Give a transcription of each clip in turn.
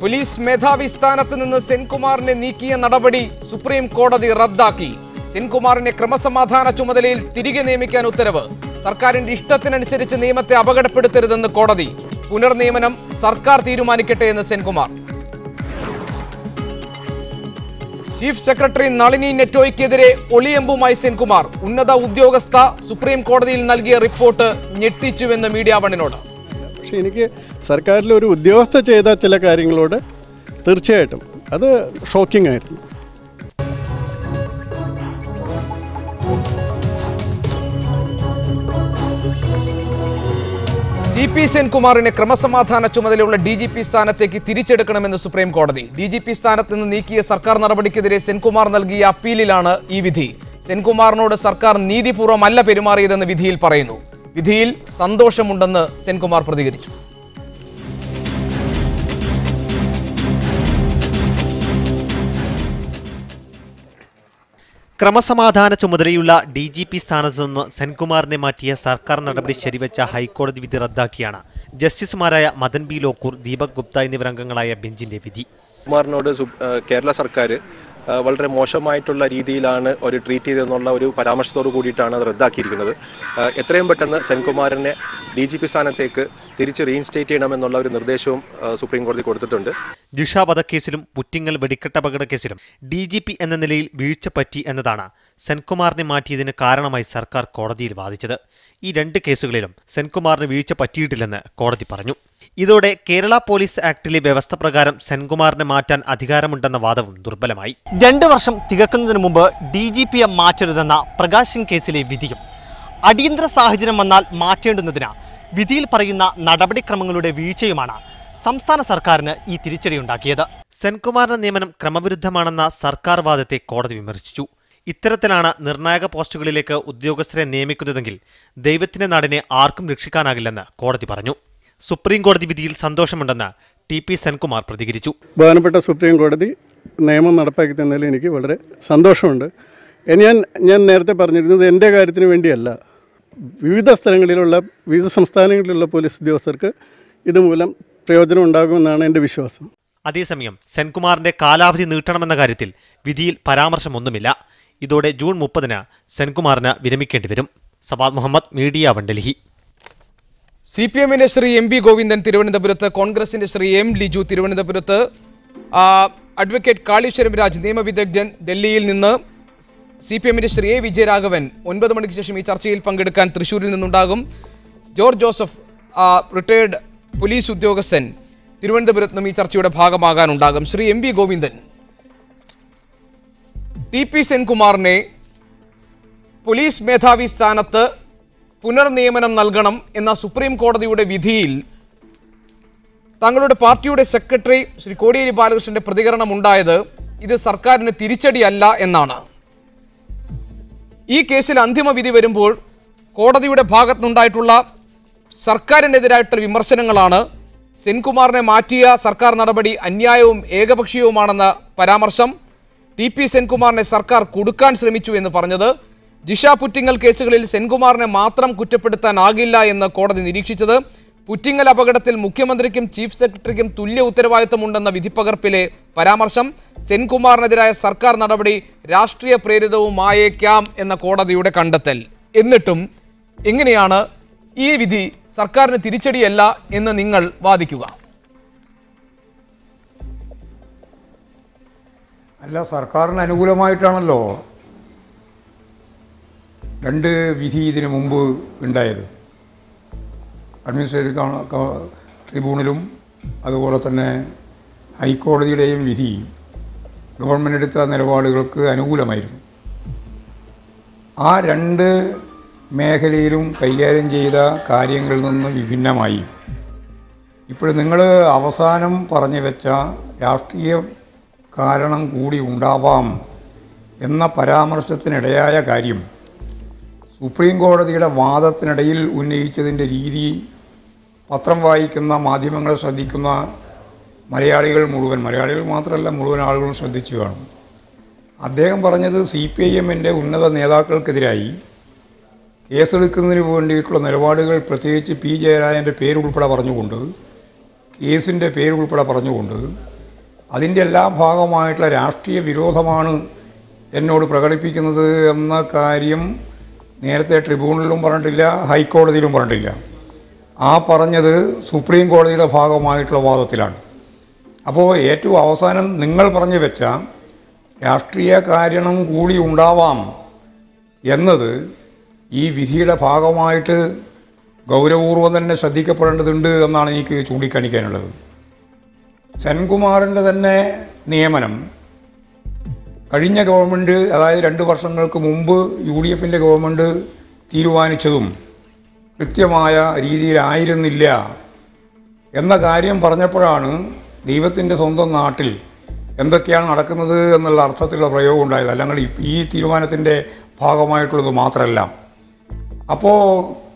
Police മേധാവി സ്ഥാനത്ത് നിന്ന് സെൻകുമാറിനെ നീക്കിയ നടപടി സുപ്രീം കോടതി റദ്ദാക്കി. സെൻകുമാറിനെ ക്രമസമാധാന ചുമതലയിൽ തിരികെ നിയമിക്കാൻ ഉത്തരവ്. സർക്കാരിന്റെ ഇഷ്ടത്തിനനുസരിച്ച് നിയമത്തെ അപകടപ്പെടുത്തരുതെന്ന് കോടതി. പുനർനിയമനം സർക്കാർ തീരുമാനിക്കട്ടെ എന്ന് സെൻകുമാർ. ചീഫ് സെക്രട്ടറി നളിനി നെറ്റോയ്ക്കെതിരെ ഒളിയമ്പുമായി സെൻകുമാർ. ഉന്നത ഉദ്യോഗസ്ഥ സുപ്രീം കോടതിയിൽ നൽകിയ റിപ്പോർട്ട് ഞെട്ടിച്ചുവെന്ന് മീഡിയ വണ്ണിനോട്. പക്ഷേ എനിക്ക് സർക്കാരിലെ ഒരു ഉദ്യോഗസ്ഥ ചെയ്ത ചില കാര്യങ്ങളോട് തീർച്ചയായിട്ടും അത് ഷോക്കിംഗ് ആയിരുന്നു. ടി.പി. സെൻകുമാറിനെ ക്രമസമാധാന ചുമതലയുള്ള DGP സ്ഥാനത്തേക്ക് തിരിച്ചെടുക്കണമെന്ന് സുപ്രീം കോടതി. DGP സ്ഥാനത്ത് നിന്ന് നീക്കിയ സർക്കാർ നടപടിക്കെതിരെ സെൻകുമാർ നൽകിയ അപ്പീലിലാണ് ഈ വിധി. സെൻകുമാറിനോട് സർക്കാർ നീതിപൂർവ്വമല്ല പെരുമാറിയതെന്ന് വിധിയിൽ പറയുന്നു. വിധിയിൽ സന്തോഷമുണ്ടെന്ന് സെൻകുമാർ പ്രതികരിച്ചു. ക്രമസമാധാന ചുമതലയുള്ള DGP സ്ഥാനത്തു നിന്ന് സെൻകുമാറിനെ മാറ്റിയ സർക്കാർ നടപടി ശരിവെച്ച ഹൈക്കോടതി വിധി റദ്ദാക്കിയാണ് ജസ്റ്റിസുമാരായ മദൻ ബി ലോക്കൂർ, ദീപക് ഗുപ്ത എന്നിവരംഗങ്ങളായ ബെഞ്ചിന്റെ വിധി. കുമാറിനോട് കേരള സർക്കാർ വളരെ മോശമായിട്ടുള്ള രീതിയിലാണ് ഒരു ട്രീറ്റ് ചെയ്തെന്നുള്ള ഒരു പരാമർശത്തോടു കൂടിയിട്ടാണ് അത് റദ്ദാക്കിയിരിക്കുന്നത്. എത്രയും പെട്ടെന്ന് സെൻകുമാറിനെ DGP സ്ഥാനത്തേക്ക് തിരിച്ച് റീഇൻസ്റ്റേറ്റ് ചെയ്യണമെന്നുള്ള ഒരു നിർദ്ദേശവും സുപ്രീം കോടതി കൊടുത്തിട്ടുണ്ട്. ജിഷ വധക്കേസിലും പുറ്റിങ്ങൽ വെടിക്കെട്ട് അപകട കേസിലും DGP എന്ന നിലയിൽ വീഴ്ച പറ്റി എന്നതാണ് സെൻകുമാറിനെ മാറ്റിയതിന് കാരണമായി സർക്കാർ കോടതിയിൽ വാദിച്ചത്. ഈ രണ്ട് കേസുകളിലും സെൻകുമാറിന് വീഴ്ച പറ്റിയിട്ടില്ലെന്ന് കോടതി പറഞ്ഞു. ഇതോടെ കേരള പോലീസ് ആക്ടിലെ വ്യവസ്ഥ പ്രകാരം സെൻകുമാറിനെ മാറ്റാൻ അധികാരമുണ്ടെന്ന വാദവും ദുർബലമായി. 2 വർഷം തികക്കുന്നതിന് മുമ്പ് DGPയെ മാറ്റരുതെന്ന പ്രകാശ് സിംഗ് കേസിലെ വിധിയും അടിയന്തര സാഹചര്യം വന്നാൽ മാറ്റേണ്ടുന്നതിന് വിധിയിൽ പറയുന്ന നടപടിക്രമങ്ങളുടെ വീഴ്ചയുമാണ് സംസ്ഥാന സർക്കാരിന് ഈ തിരിച്ചടിയുണ്ടാക്കിയത്. സെൻകുമാറിന്റെ നിയമനം ക്രമവിരുദ്ധമാണെന്ന സർക്കാർ വാദത്തെ കോടതി വിമർശിച്ചു. ഇത്തരത്തിലാണ് നിർണായക പോസ്റ്റുകളിലേക്ക് ഉദ്യോഗസ്ഥരെ നിയമിക്കുന്നതെങ്കിൽ ദൈവത്തിന്റെ നാടിനെ ആർക്കും രക്ഷിക്കാനാകില്ലെന്ന് കോടതി പറഞ്ഞു. സുപ്രീം കോടതി വിധിയിൽ സന്തോഷമുണ്ടെന്ന് ടി.പി. സെൻകുമാർ പ്രതികരിച്ചു. ബഹുമാനപ്പെട്ട സുപ്രീം കോടതി നിയമം നടപ്പാക്കി തന്നതിൽ എനിക്ക് വളരെ സന്തോഷമുണ്ട്. ഞാൻ നേരത്തെ പറഞ്ഞിരുന്നത് എൻ്റെ കാര്യത്തിന് വേണ്ടിയല്ല, വിവിധ സ്ഥലങ്ങളിലുള്ള വിവിധ സംസ്ഥാനങ്ങളിലുള്ള പോലീസ് ഉദ്യോഗസ്ഥർക്ക് ഇതുമൂലം പ്രയോജനം ഉണ്ടാകുമെന്നാണ് എൻ്റെ വിശ്വാസം. അതേസമയം സെൻകുമാറിന്റെ കാലാവധി നീട്ടണമെന്ന കാര്യത്തിൽ വിധിയിൽ പരാമർശമൊന്നുമില്ല. ഇതോടെ ജൂൺ 30-ന് സെൻകുമാറിന് വിരമിക്കേണ്ടി വരും. Sawad Muhammad, media one, Delhi. CPM-ന്റെ ശ്രീ M.B. ഗോവിന്ദൻ തിരുവനന്തപുരത്ത്, കോൺഗ്രസിന്റെ ശ്രീ M. ലിജു തിരുവനന്തപുരത്ത്, അഡ്വക്കേറ്റ് കാളീശ്വരം രാജ് നിയമവിദഗ്ധൻ ഡൽഹിയിൽ നിന്ന്, CPM-ന്റെ ശ്രീ A. വിജയരാഘവൻ 9 മണിക്ക് ശേഷം ഈ ചർച്ചയിൽ പങ്കെടുക്കാൻ തൃശ്ശൂരിൽ നിന്നുണ്ടാകും. ജോർജ് ജോസഫ്, റിട്ടയർഡ് പോലീസ് ഉദ്യോഗസ്ഥൻ, തിരുവനന്തപുരത്ത് നിന്നും ഈ ചർച്ചയുടെ ഭാഗമാകാനുണ്ടാകും. ശ്രീ M.B. ഗോവിന്ദൻ, ടി.പി. സെൻകുമാറിനെ പോലീസ് മേധാവി സ്ഥാനത്ത് പുനർനിയമനം നൽകണം എന്ന സുപ്രീം കോടതിയുടെ വിധിയിൽ തങ്ങളുടെ പാർട്ടിയുടെ സെക്രട്ടറി ശ്രീ കോടിയേരി ബാലകൃഷ്ണന്റെ പ്രതികരണം ഉണ്ടായത് ഇത് സർക്കാരിന് തിരിച്ചടിയല്ല എന്നാണ്. ഈ കേസിൽ അന്തിമ വിധി വരുമ്പോൾ കോടതിയുടെ ഭാഗത്തുനിന്നുണ്ടായിട്ടുള്ള സർക്കാരിനെതിരായിട്ടുള്ള വിമർശനങ്ങളാണ് സെൻകുമാറിനെ മാറ്റിയ സർക്കാർ നടപടി അന്യായവും ഏകപക്ഷീയവുമാണെന്ന പരാമർശം, ടി.പി. സെൻകുമാറിനെ സർക്കാർ കുടുക്കാൻ ശ്രമിച്ചു എന്ന് പറഞ്ഞത്, ജിഷ പുറ്റിങ്ങൽ കേസുകളിൽ സെൻകുമാറിനെ മാത്രം കുറ്റപ്പെടുത്താനാകില്ല എന്ന് കോടതി നിരീക്ഷിച്ചത്, പുറ്റിങ്ങൽ അപകടത്തിൽ മുഖ്യമന്ത്രിക്കും ചീഫ് സെക്രട്ടറിക്കും തുല്യ ഉത്തരവാദിത്തമുണ്ടെന്ന വിധിപ്പകർപ്പിലെ പരാമർശം, സെൻകുമാറിനെതിരായ സർക്കാർ നടപടി രാഷ്ട്രീയ പ്രേരിതവുമായേക്കാം എന്ന കോടതിയുടെ കണ്ടെത്തൽ. എന്നിട്ടും എങ്ങനെയാണ് ഈ വിധി സർക്കാരിന് തിരിച്ചടിയല്ല എന്ന് നിങ്ങൾ വാദിക്കുക? അല്ല, സർക്കാരിന് അനുകൂലമായിട്ടാണല്ലോ 2 വിധി ഇതിനു മുമ്പ് ഉണ്ടായത്. അഡ്മിനിസ്ട്രേറ്റീവ് ട്രിബ്യൂണലും അതുപോലെ തന്നെ ഹൈക്കോടതിയുടെയും വിധി ഗവൺമെൻറ് എടുത്ത നിലപാടുകൾക്ക് അനുകൂലമായിരുന്നു. ആ 2 മേഖലയിലും കൈകാര്യം ചെയ്ത കാര്യങ്ങളിൽ നിന്ന് വിഭിന്നമായി ഇപ്പോൾ നിങ്ങൾ അവസാനം പറഞ്ഞു വെച്ച രാഷ്ട്രീയ കാരണം കൂടി ഉണ്ടാവാം എന്ന പരാമർശത്തിനിടയായ കാര്യം സുപ്രീം കോടതിയുടെ വാദത്തിനിടയിൽ ഉന്നയിച്ചതിൻ്റെ രീതി പത്രം വായിക്കുന്ന, മാധ്യമങ്ങളെ ശ്രദ്ധിക്കുന്ന മലയാളികൾ മാത്രമല്ല മുഴുവൻ ആളുകളും ശ്രദ്ധിച്ചു കാണും. അദ്ദേഹം പറഞ്ഞത് CPIM-ൻ്റെ ഉന്നത നേതാക്കൾക്കെതിരായി കേസെടുക്കുന്നതിന് വേണ്ടിയിട്ടുള്ള നിലപാടുകൾ, പ്രത്യേകിച്ച് P. ജയരാജൻ്റെ പേരുൾപ്പെടെ പറഞ്ഞുകൊണ്ട്, കേസിൻ്റെ പേരുൾപ്പെടെ പറഞ്ഞുകൊണ്ട് അതിൻ്റെ എല്ലാം ഭാഗമായിട്ടുള്ള രാഷ്ട്രീയ വിരോധമാണ് എന്നോട് പ്രകടിപ്പിക്കുന്നത് എന്ന കാര്യം നേരത്തെ ട്രിബ്യൂണലിലും പറഞ്ഞിട്ടില്ല, ഹൈക്കോടതിയിലും പറഞ്ഞിട്ടില്ല. ആ പറഞ്ഞത് സുപ്രീം കോടതിയുടെ ഭാഗമായിട്ടുള്ള വാദത്തിലാണ്. അപ്പോൾ ഏറ്റവും അവസാനം നിങ്ങൾ പറഞ്ഞു വെച്ച രാഷ്ട്രീയ കാരണം കൂടി ഉണ്ടാവാം എന്നത് ഈ വിധിയുടെ ഭാഗമായിട്ട് ഗൗരവപൂർവ്വം തന്നെ ശ്രദ്ധിക്കപ്പെടേണ്ടതുണ്ട് എന്നാണ് എനിക്ക് ചൂണ്ടിക്കാണിക്കാനുള്ളത്. സെൻകുമാറിൻ്റെ തന്നെ നിയമനം കഴിഞ്ഞ ഗവൺമെൻറ്, അതായത് 2 വർഷങ്ങൾക്ക് മുമ്പ് UDFൻ്റെ ഗവൺമെൻറ് തീരുമാനിച്ചതും കൃത്യമായ രീതിയിലായിരുന്നില്ല എന്ന കാര്യം പറഞ്ഞപ്പോഴാണ് ദൈവത്തിൻ്റെ സ്വന്തം നാട്ടിൽ എന്തൊക്കെയാണ് നടക്കുന്നത് എന്നുള്ള അർത്ഥത്തിലുള്ള പ്രയോഗം ഉണ്ടായത്. അല്ലെങ്കിൽ ഈ തീരുമാനത്തിൻ്റെ ഭാഗമായിട്ടുള്ളത് മാത്രമല്ല. അപ്പോൾ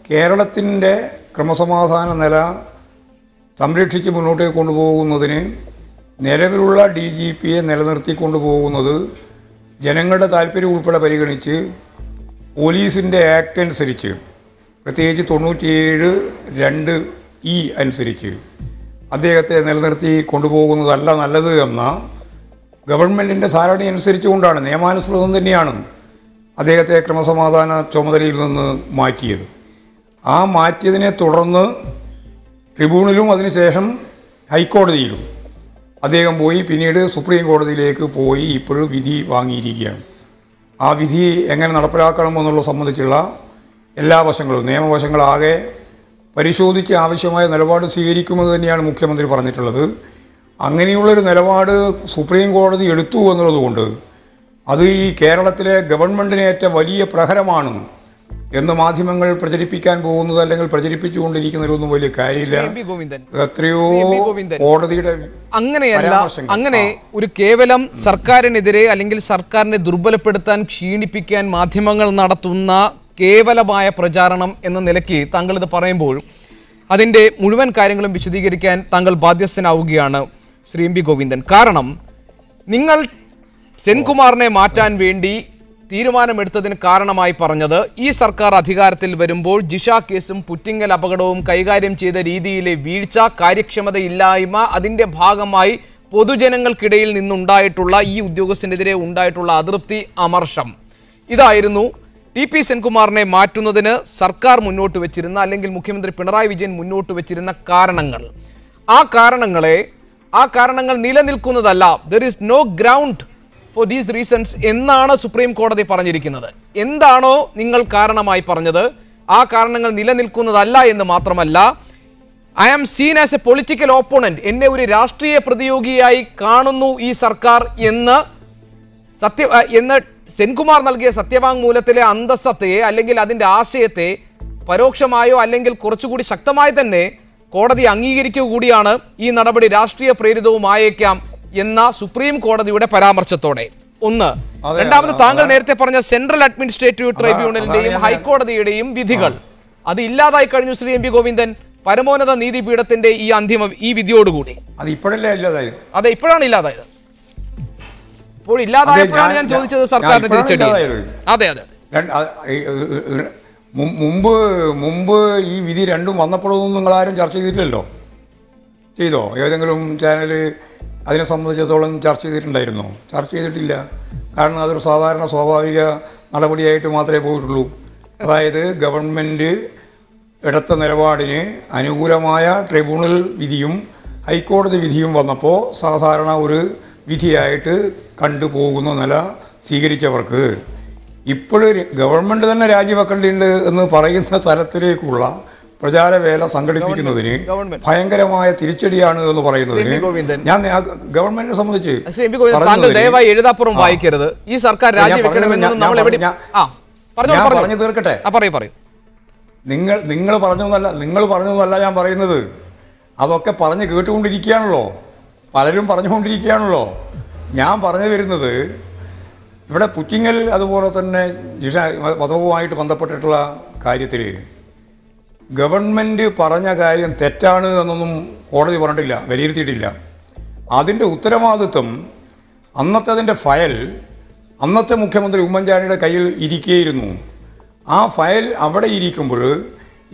കേരളത്തിൻ്റെ ക്രമസമാധാന നില സംരക്ഷിച്ച് മുന്നോട്ടേക്ക് കൊണ്ടുപോകുന്നതിന് നിലവിലുള്ള DGPയെ നിലനിർത്തിക്കൊണ്ടു പോകുന്നത് ജനങ്ങളുടെ താല്പര്യം ഉൾപ്പെടെ പരിഗണിച്ച് പോലീസിൻ്റെ ആക്ട് അനുസരിച്ച്, പ്രത്യേകിച്ച് 97(2)E അനുസരിച്ച് അദ്ദേഹത്തെ നിലനിർത്തി കൊണ്ടുപോകുന്നതല്ല നല്ലത് എന്ന ഗവൺമെൻറ്റിൻ്റെ ധാരണ അനുസരിച്ചുകൊണ്ടാണ്, നിയമാനുസൃതം തന്നെയാണ് അദ്ദേഹത്തെ ക്രമസമാധാന ചുമതലയിൽ നിന്ന് മാറ്റിയത്. ആ മാറ്റിയതിനെ തുടർന്ന് ട്രിബ്യൂണലും അതിനുശേഷം ഹൈക്കോടതിയിലും അദ്ദേഹം പോയി, പിന്നീട് സുപ്രീം കോടതിയിലേക്ക് പോയി ഇപ്പോഴും വിധി വാങ്ങിയിരിക്കുകയാണ്. ആ വിധി എങ്ങനെ നടപ്പിലാക്കണമെന്നുള്ള സംബന്ധിച്ചുള്ള എല്ലാ വശങ്ങളും, നിയമവശങ്ങളാകെ പരിശോധിച്ച് ആവശ്യമായ നിലപാട് സ്വീകരിക്കുമെന്ന് തന്നെയാണ് മുഖ്യമന്ത്രി പറഞ്ഞിട്ടുള്ളത്. അങ്ങനെയുള്ളൊരു നിലപാട് സുപ്രീം കോടതി എടുത്തു എന്നുള്ളതുകൊണ്ട് അത് ഈ കേരളത്തിലെ ഗവൺമെൻറ്റിനേറ്റ വലിയ പ്രഹരമാണ് എന്ന് മാധ്യമങ്ങൾ പ്രചരിപ്പിക്കാൻ പോകുന്നത്, അല്ലെങ്കിൽ പ്രചരിപ്പിച്ചുകൊണ്ടിരിക്കുന്നതിലൊന്നും വലിയ കാര്യമില്ല. എത്രയോ കോടതിയുടെ അങ്ങനെയല്ല, അങ്ങനെ ഒരു കേവലം സർക്കാരിനെതിരെ അല്ലെങ്കിൽ സർക്കാരിനെ ദുർബലപ്പെടുത്താൻ, ക്ഷീണിപ്പിക്കാൻ മാധ്യമങ്ങൾ നടത്തുന്ന കേവലമായ പ്രചാരണം എന്ന നിലയ്ക്ക് താങ്കൾ ഇത് പറയുമ്പോൾ അതിൻ്റെ മുഴുവൻ കാര്യങ്ങളും വിശദീകരിക്കാൻ താങ്കൾ ബാധ്യസ്ഥനാവുകയാണ് ശ്രീ എം പി ഗോവിന്ദൻ. കാരണം നിങ്ങൾ സെൻകുമാറിനെ മാറ്റാൻ വേണ്ടി തീരുമാനമെടുത്തതിന് കാരണമായി പറഞ്ഞത് ഈ സർക്കാർ അധികാരത്തിൽ വരുമ്പോൾ ജിഷ കേസും പുറ്റിങ്ങൽ അപകടവും കൈകാര്യം ചെയ്ത രീതിയിലെ വീഴ്ച, കാര്യക്ഷമതയില്ലായ്മ, അതിൻ്റെ ഭാഗമായി പൊതുജനങ്ങൾക്കിടയിൽ നിന്നുണ്ടായിട്ടുള്ള ഈ ഉദ്യോഗസ്ഥനെതിരെ ഉണ്ടായിട്ടുള്ള അതൃപ്തി, അമർഷം, ഇതായിരുന്നു TP സെൻകുമാറിനെ മാറ്റുന്നതിന് സർക്കാർ മുന്നോട്ട് വെച്ചിരുന്ന, അല്ലെങ്കിൽ മുഖ്യമന്ത്രി പിണറായി വിജയൻ മുന്നോട്ട് വെച്ചിരുന്ന കാരണങ്ങൾ. ആ കാരണങ്ങൾ നിലനിൽക്കുന്നതല്ല. There is no ground for these reasons എന്നാണ് സുപ്രീം കോടതി പറഞ്ഞിരിക്കുന്നത്. എന്താണോ നിങ്ങൾ കാരണമായി പറഞ്ഞത് ആ കാരണങ്ങൾ നിലനിൽക്കുന്നതല്ല എന്ന് മാത്രമല്ല, I am seen as a political opponent, എന്നെ ഒരു രാഷ്ട്രീയ പ്രതിയോഗിയായി കാണുന്നു ഈ സർക്കാർ എന്ന് സെൻകുമാർ നൽകിയ സത്യവാങ്മൂലത്തിലെ അന്തസ്സത്തെ അല്ലെങ്കിൽ അതിൻ്റെ ആശയത്തെ പരോക്ഷമായോ അല്ലെങ്കിൽ കുറച്ചുകൂടി ശക്തമായി തന്നെ കോടതി അംഗീകരിക്കുക കൂടിയാണ് ഈ നടപടി രാഷ്ട്രീയ പ്രേരിതവുമായേക്കാം എന്ന സുപ്രീം കോടതിയുടെ പരാമർശത്തോടെ. ഒന്ന്. രണ്ടാമത്, താങ്കൾ നേരത്തെ പറഞ്ഞ സെൻട്രൽ അഡ്മിനിസ്ട്രേറ്റീവ് ട്രൈബ്യൂണലിന്റെയും ഹൈക്കോടതിയുടെയും വിധികൾ അത് ഇല്ലാതായി കഴിഞ്ഞു ശ്രീ എം പി ഗോവിന്ദൻ, പരമോന്നത നീതിപീഠത്തിന്റെ ഈ വിധിയോടുകൂടി. അത് ഇപ്പോഴല്ലേ ഇല്ലാതായത്? അതെ, ഇപ്പോഴാണ് ഇല്ലാതായത്. ഇപ്പോൾ ഇല്ലാതായപ്പോഴാണ് ഞാൻ ചോദിച്ചത് സർക്കാരിന് തിരിച്ചടി. അതെ അതെ മുമ്പ് ഈ വിധി രണ്ടും വന്നപ്പോഴൊന്നും നിങ്ങളാരും ചർച്ച ചെയ്തിട്ടില്ലല്ലോ. ചെയ്തോ? ഏതെങ്കിലും ചാനൽ അതിനെ സംബന്ധിച്ചിടത്തോളം ചർച്ച ചെയ്തിട്ടുണ്ടായിരുന്നോ? ചർച്ച ചെയ്തിട്ടില്ല. കാരണം അതൊരു സാധാരണ സ്വാഭാവിക നടപടിയായിട്ട് മാത്രമേ പോയിട്ടുള്ളൂ. അതായത് ഗവൺമെൻറ് എടുത്ത നിലപാടിന് അനുകൂലമായ ട്രിബ്യൂണൽ വിധിയും ഹൈക്കോടതി വിധിയും വന്നപ്പോൾ സാധാരണ ഒരു വിധിയായിട്ട് കണ്ടുപോകുന്ന നില സ്വീകരിച്ചവർക്ക് ഇപ്പോഴും ഗവൺമെൻറ് തന്നെ രാജിവെക്കേണ്ടതുണ്ട് എന്ന് പറയുന്ന തലത്തിലേക്കുള്ള പ്രചാരവേല സംഘടിപ്പിക്കുന്നതിന് ഭയങ്കരമായ തിരിച്ചടിയാണ് എന്ന് പറയുന്നതിന് ഞാൻ ഗവൺമെന്റിനെ സംബന്ധിച്ച് ദയവായി എഴുതാപ്പുറം വായിക്കരുത്. ഈ സർക്കാർ പറഞ്ഞു തീർക്കട്ടെ. നിങ്ങൾ പറഞ്ഞൊന്നല്ല ഞാൻ പറയുന്നത്. അതൊക്കെ പറഞ്ഞ് കേട്ടുകൊണ്ടിരിക്കുകയാണല്ലോ, പലരും പറഞ്ഞുകൊണ്ടിരിക്കുകയാണല്ലോ. ഞാൻ പറഞ്ഞു വരുന്നത് ഇവിടെ പുറ്റിങ്ങൽ അതുപോലെ തന്നെ ജിഷ വധവുമായിട്ട് ബന്ധപ്പെട്ടിട്ടുള്ള കാര്യത്തിൽ ഗവൺമെൻറ് പറഞ്ഞ കാര്യം തെറ്റാണ് എന്നൊന്നും കോടതി പറഞ്ഞിട്ടില്ല, വിലയിരുത്തിയിട്ടില്ല. അതിൻ്റെ ഉത്തരവാദിത്വം അന്നത്തെ ഫയൽ അന്നത്തെ മുഖ്യമന്ത്രി ഉമ്മൻചാണ്ടിയുടെ കയ്യിൽ ഇരിക്കുകയായിരുന്നു. ആ ഫയൽ അവിടെ ഇരിക്കുമ്പോൾ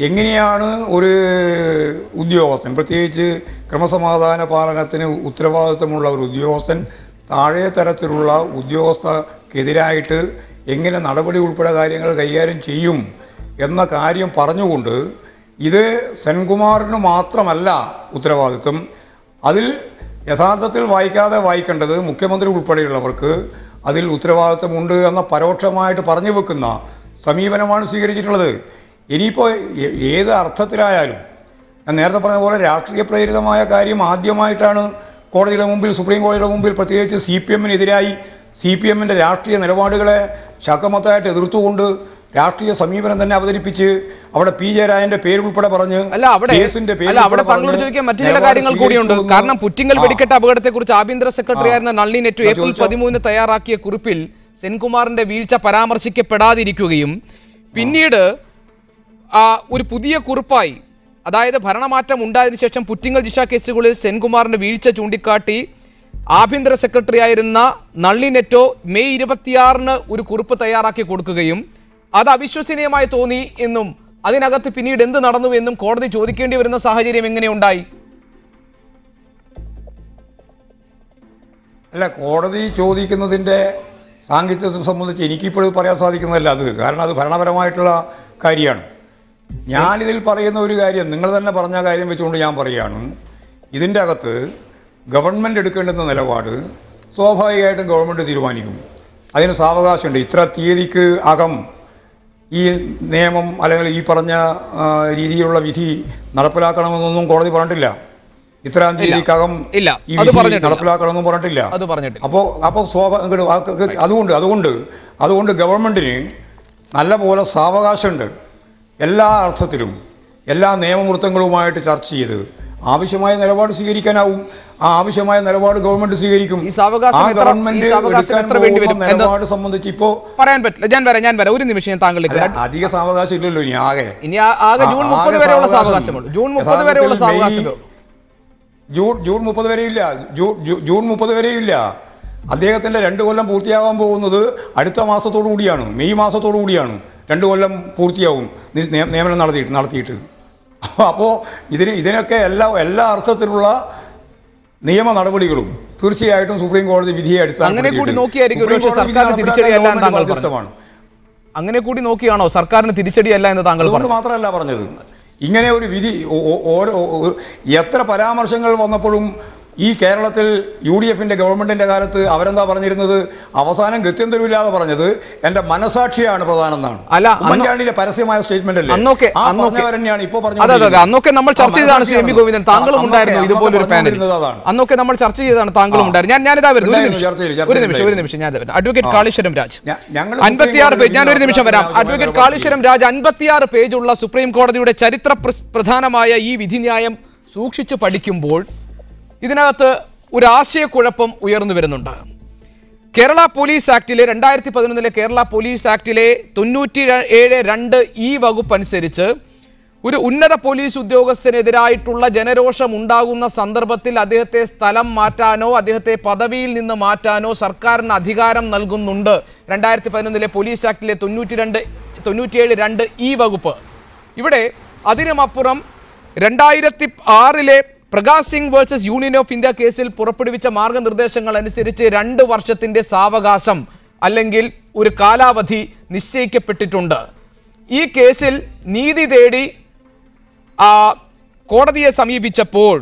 എങ്ങനെയാണ് ഒരു ഉദ്യോഗസ്ഥൻ, പ്രത്യേകിച്ച് ക്രമസമാധാന പാലനത്തിന് ഉത്തരവാദിത്വമുള്ള ഒരു ഉദ്യോഗസ്ഥൻ താഴെ തരത്തിലുള്ള ഉദ്യോഗസ്ഥക്കെതിരായിട്ട് എങ്ങനെ നടപടി ഉൾപ്പെടെ കാര്യങ്ങൾ കൈകാര്യം ചെയ്യും എന്ന കാര്യം പറഞ്ഞുകൊണ്ട് ഇത് സെൻകുമാറിന് മാത്രമല്ല ഉത്തരവാദിത്വം, അതിൽ യഥാർത്ഥത്തിൽ വായിക്കേണ്ടത് മുഖ്യമന്ത്രി ഉൾപ്പെടെയുള്ളവർക്ക് അതിൽ ഉത്തരവാദിത്വമുണ്ട് എന്ന പരോക്ഷമായിട്ട് പറഞ്ഞു വെക്കുന്ന സമീപനമാണ് സ്വീകരിച്ചിട്ടുള്ളത്. ഇനിയിപ്പോൾ ഏത് അർത്ഥത്തിലായാലും ഞാൻ നേരത്തെ പറഞ്ഞ പോലെ രാഷ്ട്രീയ പ്രേരിതമായ കാര്യം ആദ്യമായിട്ടാണ് കോടതിയുടെ മുമ്പിൽ, സുപ്രീം കോടതിയുടെ മുമ്പിൽ, പ്രത്യേകിച്ച് CPM-നെതിരായി CPM-ന്റെ രാഷ്ട്രീയ നിലപാടുകളെ ശക്തമത്തായിട്ട് എതിർത്തുകൊണ്ട് രാഷ്ട്രീയ സമീപനം തന്നെ അവതരിപ്പിച്ച് അവിടെ P. ജയരാജന്റെ പേരുൾപ്പെടെ പറഞ്ഞ് അവിടെ താങ്കളോട് ചോദിക്കാൻ മറ്റു ചില കാര്യങ്ങൾ കൂടിയുണ്ട്. കാരണം പുറ്റിങ്ങൽ വെടിക്കെട്ട് അപകടത്തെക്കുറിച്ച് ആഭ്യന്തര സെക്രട്ടറി ആയിരുന്ന നളിനി നെറ്റു ഏപ്രിൽ 13 തയ്യാറാക്കിയ കുറിപ്പിൽ സെൻകുമാറിന്റെ വീഴ്ച പരാമർശിക്കപ്പെടാതിരിക്കുകയും പിന്നീട് ഒരു പുതിയ കുറിപ്പായി, അതായത് ഭരണമാറ്റം ഉണ്ടായതിനു ശേഷം പുറ്റിങ്ങൽ ജിഷ കേസുകളിൽ സെൻകുമാറിന്റെ വീഴ്ച ചൂണ്ടിക്കാട്ടി ആഭ്യന്തര സെക്രട്ടറി ആയിരുന്ന നളിനി നെറ്റോ മെയ് 26 ഒരു കുറിപ്പ് തയ്യാറാക്കി കൊടുക്കുകയും അത് അവിശ്വസനീയമായി തോന്നി എന്നും അതിനകത്ത് പിന്നീട് എന്ത് നടന്നു എന്നും കോടതി ചോദിക്കേണ്ടി വരുന്ന സാഹചര്യം എങ്ങനെയുണ്ടായി? അല്ല, കോടതി ചോദിക്കുന്നതിൻ്റെ സാങ്കത്യത്തെ സംബന്ധിച്ച് എനിക്കിപ്പോഴും പറയാൻ സാധിക്കുന്നതല്ല അത്. കാരണം അത് ഭരണപരമായിട്ടുള്ള കാര്യമാണ്. ഞാനിതിൽ പറയുന്ന ഒരു കാര്യം, നിങ്ങൾ തന്നെ പറഞ്ഞ കാര്യം വെച്ചുകൊണ്ട് ഞാൻ പറയുകയാണ്, ഇതിൻ്റെ അകത്ത് ഗവൺമെൻറ് എടുക്കേണ്ടുന്ന നിലപാട് സ്വാഭാവികമായിട്ടും ഗവൺമെൻറ് തീരുമാനിക്കും. അതിന് സാവകാശമുണ്ട്. ഇത്ര തീയതിക്ക് അകം ഈ നിയമം അല്ലെങ്കിൽ ഈ പറഞ്ഞ രീതിയിലുള്ള വിധി നടപ്പിലാക്കണമെന്നൊന്നും കോടതി പറഞ്ഞിട്ടില്ല. ഇത്രാം തീയതിക്കകം ഈ വിധി നടപ്പിലാക്കണമെന്നും പറഞ്ഞിട്ടില്ല. അപ്പോൾ അതുകൊണ്ട് ഗവൺമെൻറ്റിന് നല്ല പോലെ സാവകാശമുണ്ട്. എല്ലാ അർത്ഥത്തിലും എല്ലാ നിയമവൃത്തങ്ങളുമായിട്ട് ചർച്ച ചെയ്ത് ആവശ്യമായ നിലപാട് സ്വീകരിക്കാനാവും. ആ ആവശ്യമായ നിലപാട് ഗവൺമെന്റ് സ്വീകരിക്കും. നിലപാട് സംബന്ധിച്ച് ഇപ്പോ പറയാൻ പറ്റില്ല. ഞാൻ വരാം ഒരു നിമിഷം. ഞാൻ താങ്കളിലേക്ക് അധിക സാവകാശം ഇല്ലല്ലോ ഇനി ആകെ ജൂൺ 30 വരെയുള്ള സാവകാശമുള്ളൂ. ജൂൺ 30 വരെയുള്ള സാവകാശം ജൂൺ 30 വരെയില്ല. ജൂൺ 30 വരെയില്ല. അദ്ദേഹത്തിന്റെ 2 കൊല്ലം പൂർത്തിയാകാൻ പോകുന്നത് അടുത്ത മാസത്തോടു കൂടിയാണ്, മെയ് മാസത്തോടു കൂടിയാണ് 2 കൊല്ലം പൂർത്തിയാവും നിയമനം നടത്തിയിട്ട്. അപ്പോൾ ഇതിനൊക്കെ എല്ലാ അർത്ഥത്തിലുള്ള നിയമ നടപടികളും തീർച്ചയായിട്ടും സുപ്രീം കോടതി വിധിയെ അങ്ങനെ കൂടി നോക്കിയാണോ സർക്കാരിന് തിരിച്ചടിയല്ല എന്ന് താങ്കൾ മാത്രമല്ല പറഞ്ഞത്. ഇങ്ങനെ ഒരു വിധി എത്ര പരാമർശങ്ങൾ വന്നപ്പോഴും ഈ കേരളത്തിൽ UDF-ന്റെ ഗവൺമെന്റിന്റെ കാലത്ത് അവരെന്താ പറഞ്ഞിരുന്നത്? അവസാനം ഗത്യന്തരമില്ലാതെ പറഞ്ഞത് എന്റെ മനസാക്ഷിയാണ് പ്രധാനം എന്നാണ്. ഉമ്മൻചാണ്ടിയുടെ പരസ്യമായ സ്റ്റേറ്റ്മെന്റ് അല്ലേ? അന്നൊക്കെ നമ്മൾ ചർച്ച ചെയ്തതാണ്. ശ്രീ എം വി ഗോവിന്ദൻ, താങ്കളും ഉണ്ടായിരുന്നു ഇതുപോലൊരു പാനൽ. അന്നൊക്കെ നമ്മൾ ചർച്ച ചെയ്തതാണ്, താങ്കളും ഉണ്ടായിരുന്നു. ഞാനിതാ വരുന്നു. ഒരു നിമിഷം. ഞാൻ അഡ്വക്കേറ്റ് കാളീശ്വരം രാജ് 56 പേജ്. ഞാൻ ഒരു നിമിഷം വരാം. അഡ്വക്കേറ്റ് കാളീശ്വരം രാജ് 56 പേജുള്ള സുപ്രീം കോടതിയുടെ ചരിത്ര പ്രധാനമായ ഈ വിധിന്യായം സൂക്ഷിച്ചു പഠിക്കുമ്പോൾ ഇതിനകത്ത് ഒരു ആശയക്കുഴപ്പം ഉയർന്നു വരുന്നുണ്ട്. കേരള പോലീസ് ആക്ടിലെ 2011 കേരള പോലീസ് ആക്ടിലെ 97(2) ഈ വകുപ്പ് അനുസരിച്ച് ഒരു ഉന്നത പോലീസ് ഉദ്യോഗസ്ഥനെതിരായിട്ടുള്ള ജനരോഷം ഉണ്ടാകുന്ന സന്ദർഭത്തിൽ അദ്ദേഹത്തെ സ്ഥലം മാറ്റാനോ അദ്ദേഹത്തെ പദവിയിൽ നിന്ന് മാറ്റാനോ സർക്കാരിന് അധികാരം നൽകുന്നുണ്ട് 2011 പോലീസ് ആക്ടിലെ 97(2) ഈ വകുപ്പ്. ഇവിടെ അതിനുമപ്പുറം 2006 Prakash Singh versus union of India കേസിൽ പുറപ്പെടുവിച്ച മാർഗനിർദ്ദേശങ്ങൾ അനുസരിച്ച് 2 വർഷത്തിന്റെ സാവകാശം അല്ലെങ്കിൽ ഒരു കാലാവധി നിശ്ചയിക്കപ്പെട്ടിട്ടുണ്ട്. ഈ കേസിൽ നീതി തേടി കോടതിയെ സമീപിച്ചപ്പോൾ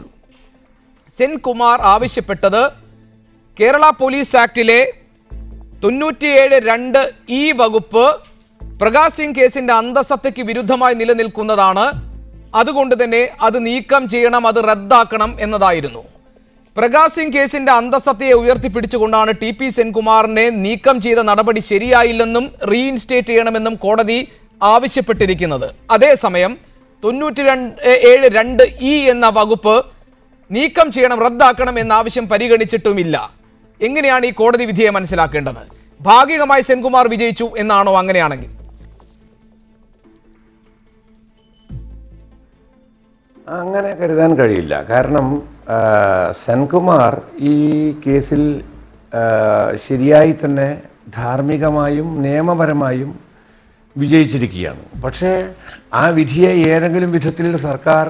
സെൻകുമാർ ആവശ്യപ്പെട്ടത് കേരള പോലീസ് ആക്ടിലെ 97(2) ഈ വകുപ്പ് പ്രകാശ് സിംഗ് കേസിന്റെ അന്തസ്സത്തയ്ക്ക് വിരുദ്ധമായി നിലനിൽക്കുന്നതാണ്, അതുകൊണ്ട് തന്നെ അത് നീക്കം ചെയ്യണം, അത് റദ്ദാക്കണം എന്നതായിരുന്നു. പ്രകാശ് സിംഗ് കേസിന്റെ അന്തസ്സത്തയെ ഉയർത്തിപ്പിടിച്ചുകൊണ്ടാണ് TP സെൻകുമാറിനെ നീക്കം ചെയ്ത നടപടി ശരിയായില്ലെന്നും റീഇൻസ്റ്റേറ്റ് ചെയ്യണമെന്നും കോടതി ആവശ്യപ്പെട്ടിരിക്കുന്നത്. അതേസമയം 97(2) എന്ന വകുപ്പ് നീക്കം ചെയ്യണം, റദ്ദാക്കണം എന്ന ആവശ്യം പരിഗണിച്ചിട്ടുമില്ല. എങ്ങനെയാണ് ഈ കോടതി വിധിയെ മനസ്സിലാക്കേണ്ടത്? ഭാഗികമായി സെൻകുമാർ വിജയിച്ചു എന്നാണോ? അങ്ങനെയാണെങ്കിൽ അങ്ങനെ കരുതാൻ കഴിയില്ല. കാരണം സെൻകുമാർ ഈ കേസിൽ ശരിയായി തന്നെ ധാർമ്മികമായും നിയമപരമായും വിജയിച്ചിരിക്കുകയാണ്. പക്ഷേ ആ വിധിയെ ഏതെങ്കിലും വിധത്തിൽ സർക്കാർ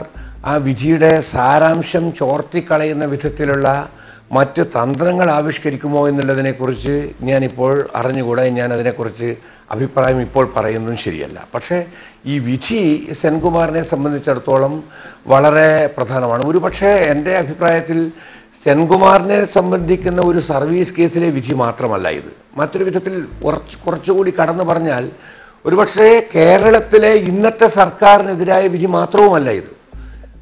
ആ വിധിയുടെ സാരാംശം ചോർത്തിക്കളയുന്ന വിധത്തിലുള്ള മറ്റ് തന്ത്രങ്ങൾ ആവിഷ്കരിക്കുമോ എന്നുള്ളതിനെക്കുറിച്ച് ഞാനിപ്പോൾ അറിഞ്ഞുകൂടാ. ഞാൻ അതിനെക്കുറിച്ച് അഭിപ്രായം ഇപ്പോൾ പറയുന്നതും ശരിയല്ല. പക്ഷേ ഈ വിധി സെൻകുമാറിനെ സംബന്ധിച്ചിടത്തോളം വളരെ പ്രധാനമാണ്. ഒരുപക്ഷെ എൻ്റെ അഭിപ്രായത്തിൽ സെൻകുമാറിനെ സംബന്ധിക്കുന്ന ഒരു സർവീസ് കേസിലെ വിധി മാത്രമല്ല ഇത്. മറ്റൊരു വിധത്തിൽ കുറച്ചുകൂടി കടന്നു പറഞ്ഞാൽ ഒരുപക്ഷെ കേരളത്തിലെ ഇന്നത്തെ സർക്കാരിനെതിരായ വിധി മാത്രവുമല്ല ഇത്.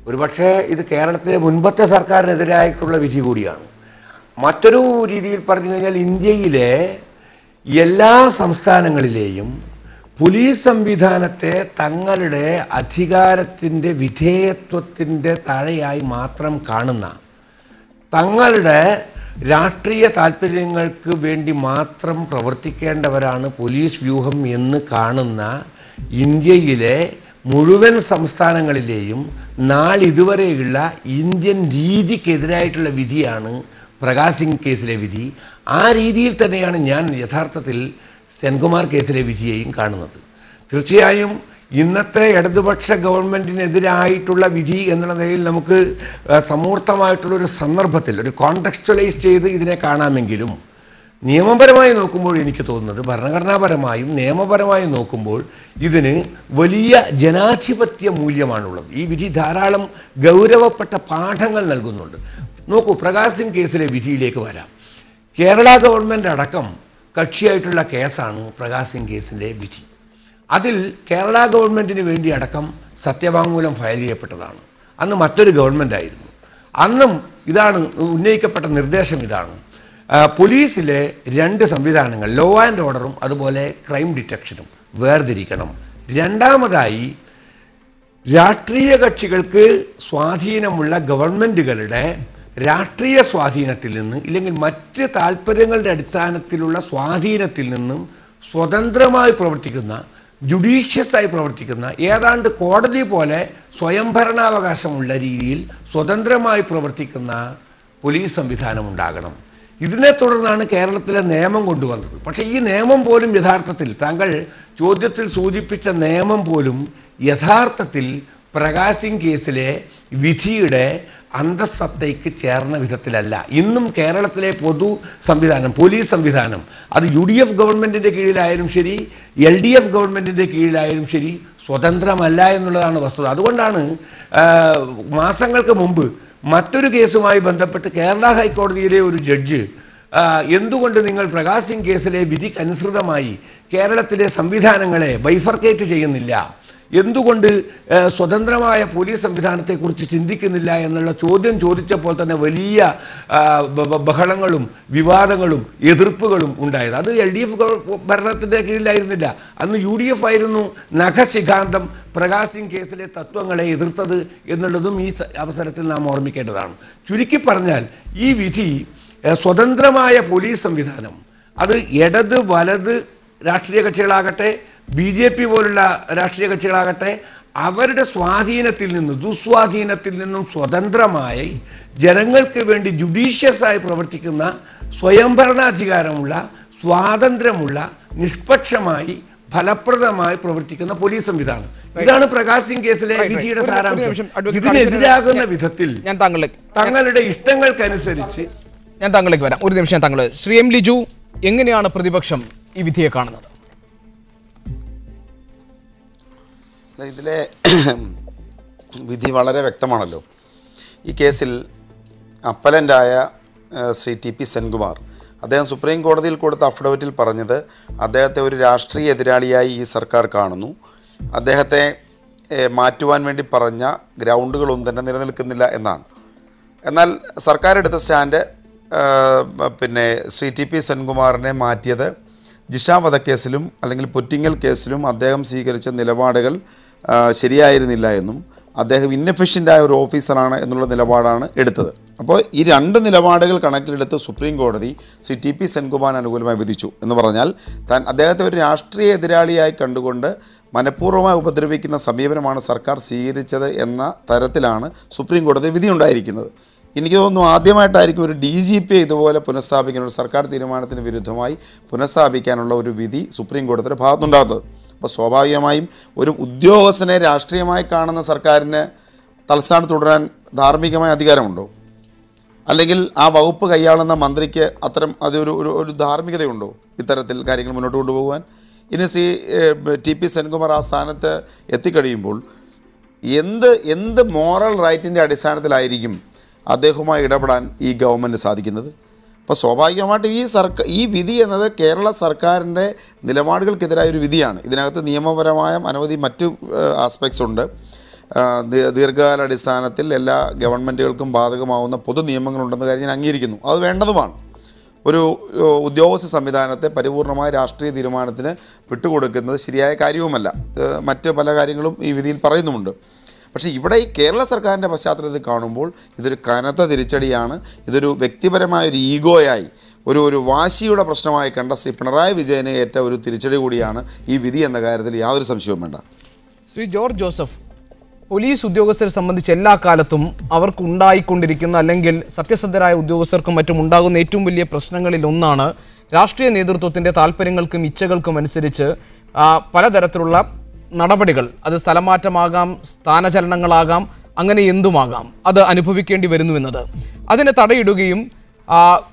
ഒരുപക്ഷെ ഇത് കേരളത്തിലെ മുൻപത്തെ സർക്കാരിനെതിരായിട്ടുള്ള വിധി കൂടിയാണ്. മറ്റൊരു രീതിയിൽ പറഞ്ഞു കഴിഞ്ഞാൽ ഇന്ത്യയിലെ എല്ലാ സംസ്ഥാനങ്ങളിലെയും പോലീസ് സംവിധാനത്തെ തങ്ങളുടെ അധികാരത്തിൻ്റെ വിധേയത്വത്തിൻ്റെ താഴെയായി മാത്രം കാണുന്ന, തങ്ങളുടെ രാഷ്ട്രീയ താല്പര്യങ്ങൾക്ക് വേണ്ടി മാത്രം പ്രവർത്തിക്കേണ്ടവരാണ് പോലീസ് വ്യൂഹം എന്ന് കാണുന്ന ഇന്ത്യയിലെ മുഴുവൻ സംസ്ഥാനങ്ങളിലെയും നാളിതുവരെയുള്ള ഇന്ത്യൻ രീതിക്കെതിരായിട്ടുള്ള വിധിയാണ് പ്രകാശ് സിംഗ് കേസിലെ വിധി. ആ രീതിയിൽ തന്നെയാണ് ഞാൻ യഥാർത്ഥത്തിൽ സെൻകുമാർ കേസിലെ വിധിയെയും കാണുന്നത്. തീർച്ചയായും ഇന്നത്തെ ഇടതുപക്ഷ ഗവൺമെന്റിനെതിരായിട്ടുള്ള വിധി എന്നുള്ള നിലയിൽ നമുക്ക് സമൂർത്തമായിട്ടുള്ള ഒരു സന്ദർഭത്തിൽ ഒരു കോണ്ടെക്സ്ച്വലൈസ് ചെയ്ത് ഇതിനെ കാണാമെങ്കിലും നിയമപരമായി നോക്കുമ്പോൾ എനിക്ക് തോന്നുന്നത് ഭരണഘടനാപരമായും നിയമപരമായും നോക്കുമ്പോൾ ഇതിന് വലിയ ജനാധിപത്യ മൂല്യമാണുള്ളത്. ഈ വിധി ധാരാളം ഗൗരവപ്പെട്ട പാഠങ്ങൾ നൽകുന്നുണ്ട്. നോക്കൂ, പ്രകാശ് സിംഗ് കേസിലെ വിധിയിലേക്ക് വരാം. കേരള ഗവൺമെന്റ് അടക്കം കക്ഷിയായിട്ടുള്ള കേസാണ് പ്രകാശ് സിംഗ് കേസിലെ വിധി. അതിൽ കേരള ഗവൺമെന്റിന് വേണ്ടി അടക്കം സത്യവാങ്മൂലം ഫയൽ ചെയ്യപ്പെട്ടതാണ്. അന്ന് മറ്റൊരു ഗവൺമെന്റ് ആയിരുന്നു. അന്നും ഇതാണ് ഉന്നയിക്കപ്പെട്ട നിർദ്ദേശം. ഇതാണ് പോലീസിലെ രണ്ട് സംവിധാനങ്ങൾ, ലോ ആൻഡ് ഓർഡറും അതുപോലെ ക്രൈം ഡിറ്റക്ഷനും വേർതിരിക്കണം. രണ്ടാമതായി, രാഷ്ട്രീയ കക്ഷികൾക്ക് സ്വാധീനമുള്ള ഗവൺമെന്റുകളുടെ രാഷ്ട്രീയ സ്വാധീനത്തിൽ നിന്ന് ഇല്ലെങ്കിൽ മറ്റ് താല്പര്യങ്ങളുടെ അടിസ്ഥാനത്തിലുള്ള സ്വാധീനത്തിൽ നിന്നും സ്വതന്ത്രമായി പ്രവർത്തിക്കുന്ന, ജുഡീഷ്യസ് ആയി പ്രവർത്തിക്കുന്ന, ഏതാണ്ട് കോടതി പോലെ സ്വയംഭരണാവകാശമുള്ള രീതിയിൽ സ്വതന്ത്രമായി പ്രവർത്തിക്കുന്ന പോലീസ് സംവിധാനം ഉണ്ടാകണം. ഇതിനെ തുടർന്നാണ് കേരളത്തിലെ നിയമം കൊണ്ടുവന്നത്. പക്ഷേ ഈ നിയമം പോലും യഥാർത്ഥത്തിൽ, താങ്കൾ ചോദ്യത്തിൽ സൂചിപ്പിച്ച നിയമം പോലും യഥാർത്ഥത്തിൽ പ്രകാശ് സിംഗ് കേസിലെ വിധിയുടെ അന്തസ്സത്തയ്ക്ക് ചേർന്ന വിധത്തിലല്ല. ഇന്നും കേരളത്തിലെ പൊതു സംവിധാനം, പോലീസ് സംവിധാനം, അത് UDF ഗവൺമെന്റിന്റെ കീഴിലായാലും ശരി, LDF ഗവൺമെന്റിന്റെ കീഴിലായാലും ശരി, സ്വതന്ത്രമല്ല എന്നുള്ളതാണ് വസ്തുത. അതുകൊണ്ടാണ് മാസങ്ങൾക്ക് മുമ്പ് മറ്റൊരു കേസുമായി ബന്ധപ്പെട്ട് കേരള ഹൈക്കോടതിയിലെ ഒരു ജഡ്ജ് എന്തുകൊണ്ട് നിങ്ങൾ പ്രകാശ് സിംഗ് കേസിലെ വിധിക്കനുസൃതമായി കേരളത്തിലെ സംവിധാനങ്ങളെ ബൈഫർക്കേറ്റ് ചെയ്യുന്നില്ല, എന്തുകൊണ്ട് സ്വതന്ത്രമായ പോലീസ് സംവിധാനത്തെക്കുറിച്ച് ചിന്തിക്കുന്നില്ല എന്നുള്ള ചോദ്യം ചോദിച്ചപ്പോൾ തന്നെ വലിയ ബഹളങ്ങളും വിവാദങ്ങളും എതിർപ്പുകളും ഉണ്ടായത്. അത് LDF ഭരണത്തിന്റെ കീഴിലായിരുന്നില്ല, അന്ന് UDF ആയിരുന്നു നഖശിഖാന്തം പ്രകാശ് സിംഗ് കേസിലെ തത്വങ്ങളെ എതിർത്തത് എന്നുള്ളതും ഈ അവസരത്തിൽ നാം ഓർമ്മിക്കേണ്ടതാണ്. ചുരുക്കി പറഞ്ഞാൽ ഈ വിധി സ്വതന്ത്രമായ പോലീസ് സംവിധാനം, അത് ഇടത് വലത് രാഷ്ട്രീയ കക്ഷികളാകട്ടെ BJP പോലുള്ള രാഷ്ട്രീയ കക്ഷികളാകട്ടെ, അവരുടെ സ്വാധീനത്തിൽ നിന്നും ദുസ്വാധീനത്തിൽ നിന്നും സ്വതന്ത്രമായി ജനങ്ങൾക്ക് വേണ്ടി ജുഡീഷ്യസ് ആയി പ്രവർത്തിക്കുന്ന, സ്വയംഭരണാധികാരമുള്ള, സ്വാതന്ത്ര്യമുള്ള, നിഷ്പക്ഷമായി ഫലപ്രദമായി പ്രവർത്തിക്കുന്ന പോലീസ് സംവിധാനം. ഇതാണ് പ്രകാശ് സിംഗ് കേസിലെ വിധിയുടെ സാരാംശം. ഇതിനെതിരാകുന്ന വിധത്തിൽ തങ്ങളുടെ ഇഷ്ടങ്ങൾക്കനുസരിച്ച് ഞാൻ താങ്കളിലേക്ക് വരാം. ഒരു നിമിഷം താങ്കൾ. ശ്രീ M. ലിജു, എങ്ങനെയാണ് പ്രതിപക്ഷം ഈ വിധിയെ കാണുന്നത്? ഇതിലെ വിധി വളരെ വ്യക്തമാണല്ലോ. ഈ കേസിൽ അപ്പലൻ്റായ ശ്രീ TP സെൻകുമാർ, അദ്ദേഹം സുപ്രീം കോടതിയിൽ കൊടുത്ത അഫിഡവിറ്റിൽ പറഞ്ഞത് അദ്ദേഹത്തെ ഒരു രാഷ്ട്രീയ എതിരാളിയായി ഈ സർക്കാർ കാണുന്നു. അദ്ദേഹത്തെ മാറ്റുവാൻ വേണ്ടി പറഞ്ഞ ഗ്രൗണ്ടുകളൊന്നും തന്നെ നിലനിൽക്കുന്നില്ല എന്നാണ്. എന്നാൽ സർക്കാർ എടുത്ത സ്റ്റാൻഡ് ശ്രീ TP സെൻകുമാറിനെ മാറ്റിയത് ജിഷ വധക്കേസിലും അല്ലെങ്കിൽ പുറ്റിങ്ങൽ കേസിലും അദ്ദേഹം സ്വീകരിച്ച നിലപാടുകൾ ശരിയായിരുന്നില്ല എന്നും അദ്ദേഹം ഇന്നെഫിഷ്യൻ്റായ ഒരു ഓഫീസറാണ് എന്നുള്ള നിലപാടാണ് എടുത്തത്. അപ്പോൾ ഈ രണ്ട് നിലപാടുകൾ കണക്കിലെടുത്ത് സുപ്രീം കോടതി ശ്രീ TP സെൻകുമാറിന് അനുകൂലമായി വിധിച്ചു എന്ന് പറഞ്ഞാൽ അദ്ദേഹത്തെ ഒരു രാഷ്ട്രീയ എതിരാളിയായി കണ്ടുകൊണ്ട് മനഃപൂർവ്വമായി ഉപദ്രവിക്കുന്ന സമീപനമാണ് സർക്കാർ സ്വീകരിച്ചത് എന്ന തരത്തിലാണ് സുപ്രീം കോടതി വിധി ഉണ്ടായിരിക്കുന്നത്. എനിക്ക് തോന്നുന്നു ആദ്യമായിട്ടായിരിക്കും ഒരു DGP ഇതുപോലെ പുനഃസ്ഥാപിക്കാൻ, ഒരു സർക്കാർ തീരുമാനത്തിന് വിരുദ്ധമായി പുനഃസ്ഥാപിക്കാനുള്ള ഒരു വിധി സുപ്രീം കോടതിയുടെ ഭാഗത്തുണ്ടാകുന്നത്. അപ്പോൾ സ്വാഭാവികമായും ഒരു ഉദ്യോഗസ്ഥനെ രാഷ്ട്രീയമായി കാണുന്ന സർക്കാരിന് തലസ്ഥാനത്ത് തുടരാൻ ധാർമ്മികമായ അധികാരമുണ്ടോ? അല്ലെങ്കിൽ ആ വകുപ്പ് കൈയാളുന്ന മന്ത്രിക്ക് അതൊരു ധാർമ്മികതയുണ്ടോ ഇത്തരത്തിൽ കാര്യങ്ങൾ മുന്നോട്ട് കൊണ്ടുപോകുവാൻ? ഇനി ടി പി സെൻകുമാർ ആ സ്ഥാനത്ത് എത്തിക്കഴിയുമ്പോൾ എന്ത് മോറൽ റൈറ്റിൻ്റെ അടിസ്ഥാനത്തിലായിരിക്കും അദ്ദേഹവുമായി ഇടപെടാൻ ഈ ഗവൺമെൻറ് സാധിക്കുന്നത്? അപ്പോൾ സ്വാഭാവികമായിട്ടും ഈ വിധി എന്നത് കേരള സർക്കാരിൻ്റെ നിലപാടുകൾക്കെതിരായ ഒരു വിധിയാണ്. ഇതിനകത്ത് നിയമപരമായ അനവധി മറ്റു ആസ്പെക്ട്സ് ഉണ്ട്. ദീർഘകാലാടിസ്ഥാനത്തിൽ എല്ലാ ഗവൺമെൻറ്റുകൾക്കും ബാധകമാവുന്ന പൊതു നിയമങ്ങളുണ്ടെന്ന കാര്യം ഞാൻ അംഗീകരിക്കുന്നു. അത് വേണ്ടതുമാണ്. ഒരു ഉദ്യോഗസ്ഥ സംവിധാനത്തെ പരിപൂർണമായ രാഷ്ട്രീയ തീരുമാനത്തിന് വിട്ടുകൊടുക്കുന്നത് ശരിയായ കാര്യവുമല്ല. മറ്റ് പല കാര്യങ്ങളും ഈ വിധിയിൽ പറയുന്നുമുണ്ട്. പക്ഷേ ഇവിടെ ഈ കേരള സർക്കാരിൻ്റെ പശ്ചാത്തലത്തിൽ കാണുമ്പോൾ ഇതൊരു കനത്ത തിരിച്ചടിയാണ്. ഇതൊരു വ്യക്തിപരമായൊരു ഈഗോയായി ഒരു വാശിയുടെ പ്രശ്നമായി കണ്ട ശ്രീ പിണറായി വിജയനെ ഏറ്റ ഒരു തിരിച്ചടി കൂടിയാണ് ഈ വിധി എന്ന കാര്യത്തിൽ യാതൊരു സംശയവും വേണ്ട. ശ്രീ ജോർജ് ജോസഫ്, പോലീസ് ഉദ്യോഗസ്ഥരെ സംബന്ധിച്ച് എല്ലാ കാലത്തും അവർക്ക് ഉണ്ടായിക്കൊണ്ടിരിക്കുന്ന അല്ലെങ്കിൽ സത്യസന്ധരായ ഉദ്യോഗസ്ഥർക്കും മറ്റും ഉണ്ടാകുന്ന ഏറ്റവും വലിയ പ്രശ്നങ്ങളിൽ ഒന്നാണ് രാഷ്ട്രീയ നേതൃത്വത്തിൻ്റെ താല്പര്യങ്ങൾക്കും ഇച്ഛകൾക്കും അനുസരിച്ച് പലതരത്തിലുള്ള നടപടികൾ, അത് സ്ഥലമാറ്റമാകാം, സ്ഥാനചലനങ്ങളാകാം, അങ്ങനെ എന്തുമാകാം, അത് അനുഭവിക്കേണ്ടി വരുന്നു എന്നത്. അതിനെ തടയിടുകയും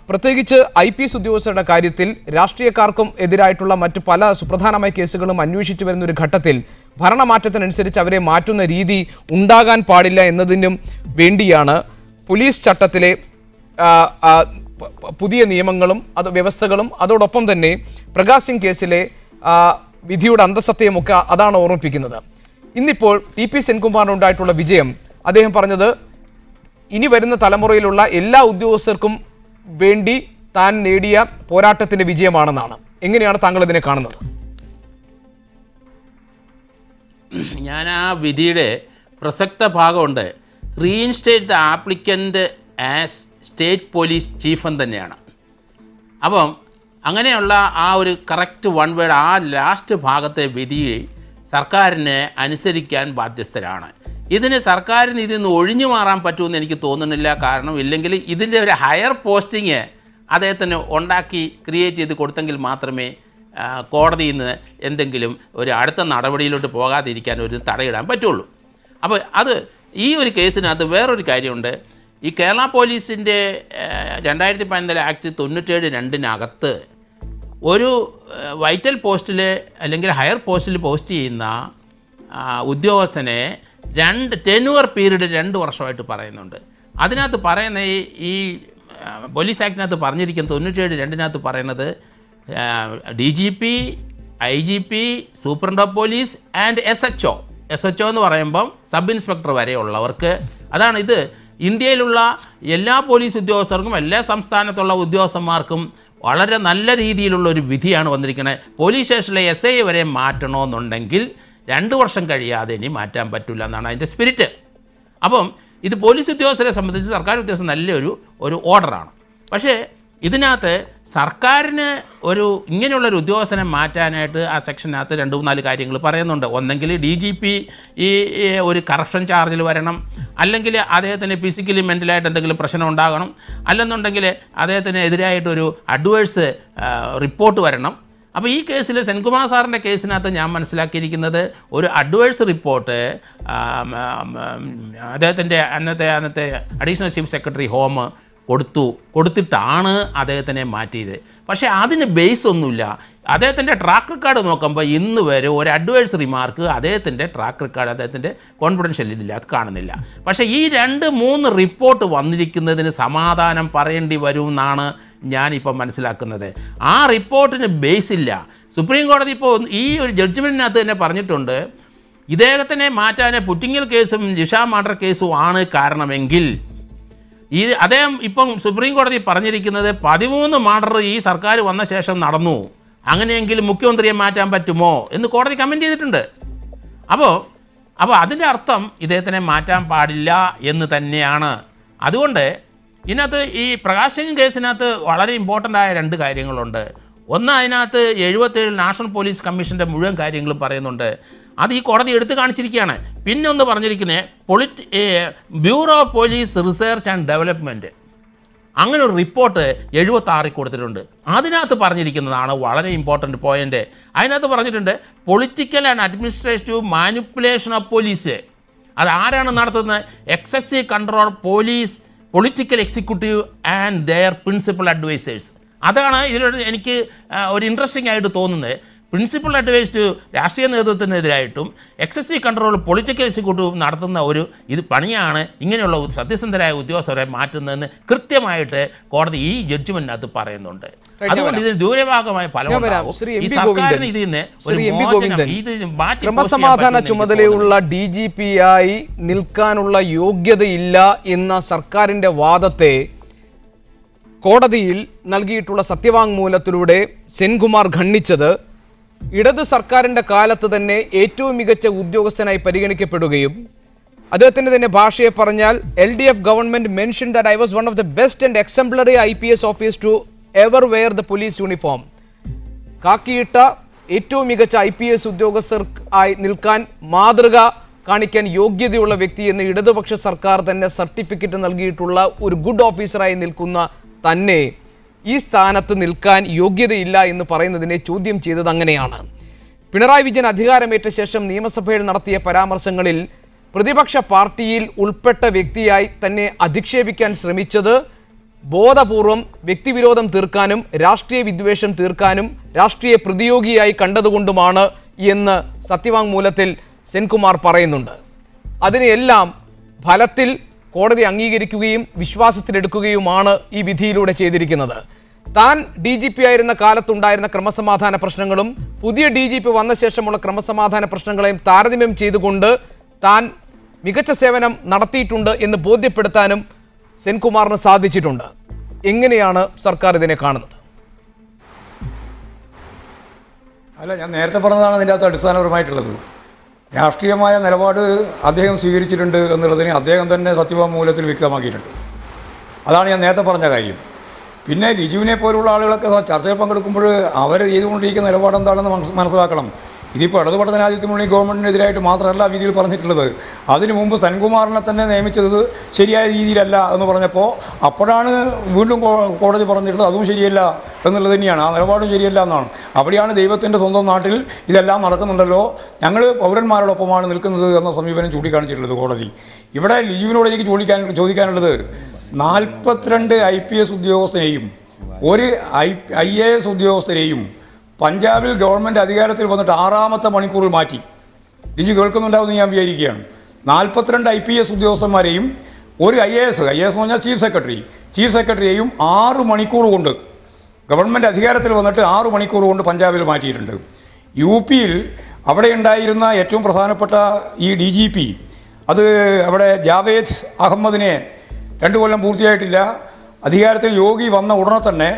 പ്രത്യേകിച്ച് IPS ഉദ്യോഗസ്ഥരുടെ കാര്യത്തിൽ രാഷ്ട്രീയക്കാർക്കും എതിരായിട്ടുള്ള മറ്റു പല സുപ്രധാനമായ കേസുകളും അന്വേഷിച്ചു വരുന്ന ഒരു ഘട്ടത്തിൽ ഭരണമാറ്റത്തിനനുസരിച്ച് അവരെ മാറ്റുന്ന രീതി ഉണ്ടാകാൻ പാടില്ല എന്നതിനും വേണ്ടിയാണ് പോലീസ് ചട്ടത്തിലെ പുതിയ നിയമങ്ങളും വ്യവസ്ഥകളും അതോടൊപ്പം തന്നെ പ്രകാശ് സിംഗ് കേസിലെ വിധിയുടെ അന്തസത്തയുമൊക്കെ അതാണ് ഓർമ്മിപ്പിക്കുന്നത്. ഇന്നിപ്പോൾ TP സെൻകുമാറിനുണ്ടായിട്ടുള്ള വിജയം അദ്ദേഹം പറഞ്ഞത് ഇനി വരുന്ന തലമുറയിലുള്ള എല്ലാ ഉദ്യോഗസ്ഥർക്കും വേണ്ടി താൻ നേടിയ പോരാട്ടത്തിന്റെ വിജയമാണെന്നാണ്. എങ്ങനെയാണ് താങ്കൾ ഇതിനെ കാണുന്നത്? ഞാൻ ആ വിധിയുടെ പ്രസക്ത ഭാഗമുണ്ട്. Reinstate the applicant as state police chief എന്ന് തന്നെയാണ്. അപ്പം അങ്ങനെയുള്ള ആ ഒരു കറക്റ്റ് വൺ വേർഡ് ആ ലാസ്റ്റ് ഭാഗത്തെ വിധി സർക്കാരിന് അനുസരിക്കാൻ ബാധ്യസ്ഥരാണ്. ഇതിന് സർക്കാരിന് ഇതിന്ന് ഒഴിഞ്ഞു മാറാൻ പറ്റുമെന്ന് എനിക്ക് തോന്നുന്നില്ല. കാരണം ഇല്ലെങ്കിൽ ഇതിൻ്റെ ഒരു ഹയർ പോസ്റ്റിങ് അദ്ദേഹത്തിന് ഉണ്ടാക്കി ക്രിയേറ്റ് ചെയ്ത് കൊടുത്തെങ്കിൽ മാത്രമേ കോടതിയിൽ നിന്ന് എന്തെങ്കിലും ഒരു അടുത്ത നടപടിയിലോട്ട് പോകാതിരിക്കാൻ ഒരു തടയിടാൻ പറ്റുള്ളൂ. അപ്പോൾ അത് ഈ ഒരു കേസിനകത്ത് വേറൊരു കാര്യമുണ്ട്. ഈ കേരള പോലീസിൻ്റെ 2014 ആക്ട് 97(2) ഒരു വൈറ്റൽ പോസ്റ്റിൽ അല്ലെങ്കിൽ ഹയർ പോസ്റ്റിൽ പോസ്റ്റ് ചെയ്യുന്ന ഉദ്യോഗസ്ഥനെ ടെന്യൂർ പീരീഡ് 2 വർഷമായിട്ട് പറയുന്നുണ്ട്. അതിനകത്ത് പറയുന്ന ഈ പോലീസ് ആക്ടിനകത്ത് പറഞ്ഞിരിക്കുന്ന 97(2) പറയുന്നത് DGP, IGP, superintendent of police and SHO എന്ന് പറയുമ്പം സബ് ഇൻസ്പെക്ടർ വരെയുള്ളവർക്ക്, അതാണ് ഇത് ഇന്ത്യയിലുള്ള എല്ലാ പോലീസ് ഉദ്യോഗസ്ഥർക്കും എല്ലാ സംസ്ഥാനത്തുള്ള ഉദ്യോഗസ്ഥന്മാർക്കും വളരെ നല്ല രീതിയിലുള്ള ഒരു വിധിയാണ് വന്നിരിക്കുന്നത്. പോലീസ് സ്റ്റേഷനിലെ SI വരെ മാറ്റണമെന്നുണ്ടെങ്കിൽ 2 വർഷം കഴിയാതെ ഇനി മാറ്റാൻ പറ്റില്ല എന്നാണ് അതിൻ്റെ സ്പിരിറ്റ്. അപ്പം ഇത് പോലീസ് ഉദ്യോഗസ്ഥരെ സംബന്ധിച്ച് സർക്കാർ ഉദ്യോഗസ്ഥർ നല്ലൊരു ഓർഡറാണ്. പക്ഷേ ഇതിനകത്ത് സർക്കാരിന് ഇങ്ങനെയുള്ളൊരു ഉദ്യോഗസ്ഥനെ മാറ്റാനായിട്ട് ആ സെക്ഷനകത്ത് 2-3 കാര്യങ്ങൾ പറയുന്നുണ്ട്. ഒന്നെങ്കിൽ DGP ഈ ഒരു കറപ്ഷൻ ചാർജിൽ വരണം, അല്ലെങ്കിൽ അദ്ദേഹത്തിന് ഫിസിക്കലി മെൻ്റലായിട്ട് എന്തെങ്കിലും പ്രശ്നം ഉണ്ടാകണം, അല്ലെന്നുണ്ടെങ്കിൽ അദ്ദേഹത്തിന് എതിരായിട്ടൊരു അഡ്വേഴ്സ് റിപ്പോർട്ട് വരണം. അപ്പോൾ ഈ കേസിൽ സെൻകുമാർ സാറിൻ്റെ കേസിനകത്ത് ഞാൻ മനസ്സിലാക്കിയിരിക്കുന്നത് ഒരു അഡ്വേഴ്സ് റിപ്പോർട്ട് അദ്ദേഹത്തിൻ്റെ അന്നത്തെ അഡീഷണൽ ചീഫ് സെക്രട്ടറി ഹോം കൊടുത്തിട്ടാണ് അദ്ദേഹത്തിനെ മാറ്റിയത്. പക്ഷേ അതിന് ബേസ് ഒന്നുമില്ല. അദ്ദേഹത്തിൻ്റെ ട്രാക്ക് റെക്കോർഡ് നോക്കുമ്പോൾ ഇന്ന് വരെ ഒരു അഡ്വൈസ് റിമാർക്ക് അദ്ദേഹത്തിൻ്റെ ട്രാക്ക് റെക്കോർഡ് അദ്ദേഹത്തിൻ്റെ കോൺഫിഡൻഷ്യൽ ഇതില്ല, അത് കാണുന്നില്ല. പക്ഷേ ഈ 2-3 റിപ്പോർട്ട് വന്നിരിക്കുന്നതിന് സമാധാനം പറയേണ്ടി വരുമെന്നാണ് ഞാനിപ്പോൾ മനസ്സിലാക്കുന്നത്. ആ റിപ്പോർട്ടിന് ബേസ് ഇല്ല. സുപ്രീം കോടതി ഇപ്പോൾ ഈ ഒരു ജഡ്ജ്മെൻറ്റിനകത്ത് തന്നെ പറഞ്ഞിട്ടുണ്ട്, ഇദ്ദേഹത്തിനെ മാറ്റാൻ പുറ്റിങ്ങൽ കേസും ജിഷ മർഡർ കേസും ആണ് കാരണമെങ്കിൽ അദ്ദേഹം ഇപ്പം സുപ്രീം കോടതി പറഞ്ഞിരിക്കുന്നത് 13 മർഡർ ഈ സർക്കാർ വന്ന ശേഷം നടന്നു, അങ്ങനെയെങ്കിൽ മുഖ്യമന്ത്രിയെ മാറ്റാൻ പറ്റുമോ എന്ന് കോടതി കമൻറ്റ് ചെയ്തിട്ടുണ്ട്. അപ്പോൾ അതിൻ്റെ അർത്ഥം ഇദ്ദേഹത്തിനെ മാറ്റാൻ പാടില്ല എന്ന് തന്നെയാണ്. അതുകൊണ്ട് ഇതിനകത്ത് ഈ പ്രകാശ് സിംഗ് കേസിനകത്ത് വളരെ ഇമ്പോർട്ടൻ്റ് ആയ 2 കാര്യങ്ങളുണ്ട്. ഒന്ന്, അതിനകത്ത് 77 നാഷണൽ പോലീസ് കമ്മീഷൻ്റെ മുഴുവൻ കാര്യങ്ങളും പറയുന്നുണ്ട്. അത് ഈ കോടതി എടുത്തു കാണിച്ചിരിക്കുകയാണ്. പിന്നെ ഒന്ന് പറഞ്ഞിരിക്കുന്നത് bureau of police research and development, അങ്ങനെ ഒരു റിപ്പോർട്ട് 76 കൊടുത്തിട്ടുണ്ട്. അതിനകത്ത് പറഞ്ഞിരിക്കുന്നതാണ് വളരെ ഇമ്പോർട്ടൻ്റ് പോയിൻ്റ്. അതിനകത്ത് പറഞ്ഞിട്ടുണ്ട് political and administrative manipulation of police. അത് ആരാണ് നടത്തുന്നത്? Excessive control police, political executive and their principal advisers. അതാണ് ഇതിലൊരു എനിക്ക് ഒരു ഇൻട്രസ്റ്റിംഗ് ആയിട്ട് തോന്നുന്നത്. പ്രിൻസിപ്പൽ അഡ്വൈസ് രാഷ്ട്രീയ നേതൃത്വത്തിനെതിരായിട്ടും എക്സസീവ് കൺട്രോൾ പൊളിറ്റിക്കൽ എക്സിക്യൂട്ടീവ് നടത്തുന്ന ഒരു പണിയാണ് ഇങ്ങനെയുള്ള സത്യസന്ധരായ ഉദ്യോഗസ്ഥരെ മാറ്റുന്നതെന്ന് കൃത്യമായിട്ട് കോടതി ഈ ജഡ്ജ്മെന്റിനകത്ത് പറയുന്നുണ്ട്. അതുകൊണ്ട് ഇതിന് ദൂരഭാഗമായ ഫലമുണ്ടാകും. ഈ സർക്കാരിന് ഇതിൽ നിന്ന് ക്രമസമാധാന ചുമതലയുള്ള DGP ആയി നിൽക്കാനുള്ള യോഗ്യതയില്ല എന്ന സർക്കാരിന്റെ വാദത്തെ കോടതിയിൽ നൽകിയിട്ടുള്ള സത്യവാങ്മൂലത്തിലൂടെ സെൻകുമാർ ഖണ്ഡിച്ചത് ഇടതു സർക്കാരിൻ്റെ കാലത്ത് തന്നെ ഏറ്റവും മികച്ച ഉദ്യോഗസ്ഥനായി പരിഗണിക്കപ്പെടുകയും അദ്ദേഹത്തിൻ്റെ തന്നെ ഭാഷയെ പറഞ്ഞാൽ LDF government mention that I was one of the best and exemplary IPS office to ever wear the police uniform. കാക്കിയിട്ട ഏറ്റവും മികച്ച IPS ഉദ്യോഗസ്ഥർ ആയി നിൽക്കാൻ മാതൃക കാണിക്കാൻ യോഗ്യതയുള്ള വ്യക്തി എന്ന് ഇടതുപക്ഷ സർക്കാർ തന്നെ സർട്ടിഫിക്കറ്റ് നൽകിയിട്ടുള്ള ഒരു ഗുഡ് ഓഫീസറായി നിൽക്കുന്ന തന്നെ ഈ സ്ഥാനത്ത് നിൽക്കാൻ യോഗ്യതയില്ല എന്ന് പറയുന്നതിനെ ചോദ്യം ചെയ്തത് അങ്ങനെയാണ്. പിണറായി വിജയൻ അധികാരമേറ്റ ശേഷം നിയമസഭയിൽ നടത്തിയ പരാമർശങ്ങളിൽ പ്രതിപക്ഷ പാർട്ടിയിൽ ഉൾപ്പെട്ട വ്യക്തിയായി തന്നെ അധിക്ഷേപിക്കാൻ ശ്രമിച്ചത് ബോധപൂർവം വ്യക്തിവിരോധം തീർക്കാനും രാഷ്ട്രീയ വിദ്വേഷം തീർക്കാനും രാഷ്ട്രീയ പ്രതിയോഗിയായി കണ്ടതുകൊണ്ടുമാണ് എന്ന് സത്യവാങ്മൂലത്തിൽ സെൻകുമാർ പറയുന്നുണ്ട്. അതിനെയെല്ലാം ഫലത്തിൽ കോടതി അംഗീകരിക്കുകയും വിശ്വാസത്തിലെടുക്കുകയുമാണ് ഈ വിധിയിലൂടെ ചെയ്തിരിക്കുന്നത്. താൻ DGP ആയിരുന്ന കാലത്തുണ്ടായിരുന്ന ക്രമസമാധാന പ്രശ്നങ്ങളും പുതിയ DGP വന്ന ശേഷമുള്ള ക്രമസമാധാന പ്രശ്നങ്ങളെയും താരതമ്യം ചെയ്തുകൊണ്ട് താൻ മികച്ച സേവനം നടത്തിയിട്ടുണ്ട് എന്ന് ബോധ്യപ്പെടുത്താനും സെൻകുമാറിന് സാധിച്ചിട്ടുണ്ട്. എങ്ങനെയാണ് സർക്കാർ ഇതിനെ കാണുന്നത്? അല്ല, ഞാൻ നേരത്തെ പറഞ്ഞതാണ് അതിൻ്റെ അകത്ത് അടിസ്ഥാനപരമായിട്ടുള്ളത്. രാഷ്ട്രീയമായ നിലപാട് അദ്ദേഹം സ്വീകരിച്ചിട്ടുണ്ട് എന്നുള്ളതിന് അദ്ദേഹം തന്നെ സത്യവാങ്മൂലത്തിൽ വ്യക്തമാക്കിയിട്ടുണ്ട്. അതാണ് ഞാൻ നേരത്തെ പറഞ്ഞ കാര്യം. പിന്നെ ലിജുവിനെ പോലുള്ള ആളുകളൊക്കെ ചർച്ചയിൽ പങ്കെടുക്കുമ്പോൾ അവർ ചെയ്തുകൊണ്ടിരിക്കുന്ന നിലപാട് എന്താണെന്ന് മനസ്സിലാക്കണം. ഇതിപ്പോൾ ഇടതുപക്ഷ ജനാധിപത്യ ഗവൺമെൻറ്റിനെതിരായിട്ട് മാത്രമല്ല വിധിയിൽ പറഞ്ഞിട്ടുള്ളത്. അതിനു മുമ്പ് സെൻകുമാറിനെ തന്നെ നിയമിച്ചത് ശരിയായ രീതിയിലല്ല എന്ന് പറഞ്ഞപ്പോൾ അപ്പോഴാണ് വീണ്ടും കോടതി പറഞ്ഞിട്ടുള്ളത് അതും ശരിയല്ല എന്നുള്ളത് തന്നെയാണ്. ആ നിലപാടും ശരിയല്ല എന്നാണ്. അവിടെയാണ് ദൈവത്തിൻ്റെ സ്വന്തം നാട്ടിൽ ഇതെല്ലാം നടക്കുന്നുണ്ടല്ലോ, ഞങ്ങൾ പൗരന്മാരോടൊപ്പമാണ് നിൽക്കുന്നത് എന്ന സമീപനം ചൂണ്ടിക്കാണിച്ചിട്ടുള്ളത് കോടതി. ഇവിടെ ലിജുവിനോട് എനിക്ക് ചോദിക്കാനുള്ളത് 42 IPS ഉദ്യോഗസ്ഥരെയും ഒരു IAS ഉദ്യോഗസ്ഥരെയും പഞ്ചാബിൽ ഗവൺമെൻറ് അധികാരത്തിൽ വന്നിട്ട് 6ാമത്തെ മണിക്കൂറിൽ മാറ്റി. ലിജി കേൾക്കുന്നുണ്ടാവുമെന്ന് ഞാൻ വിചാരിക്കുകയാണ്. 42 IPS ഉദ്യോഗസ്ഥന്മാരെയും ഒരു IAS എന്ന് പറഞ്ഞാൽ ചീഫ് സെക്രട്ടറിയെയും 6 മണിക്കൂർ കൊണ്ട് ഗവൺമെൻറ് അധികാരത്തിൽ വന്നിട്ട് 6 മണിക്കൂർ കൊണ്ട് പഞ്ചാബിൽ മാറ്റിയിട്ടുണ്ട്. UP അവിടെ ഉണ്ടായിരുന്ന ഏറ്റവും പ്രധാനപ്പെട്ട ഈ DGP അത് അവിടെ ജാവേദ് അഹമ്മദിനെ 2 കൊല്ലം പൂർത്തിയായിട്ടില്ല. അധികാരത്തിൽ യോഗി വന്ന ഉടനെ തന്നെ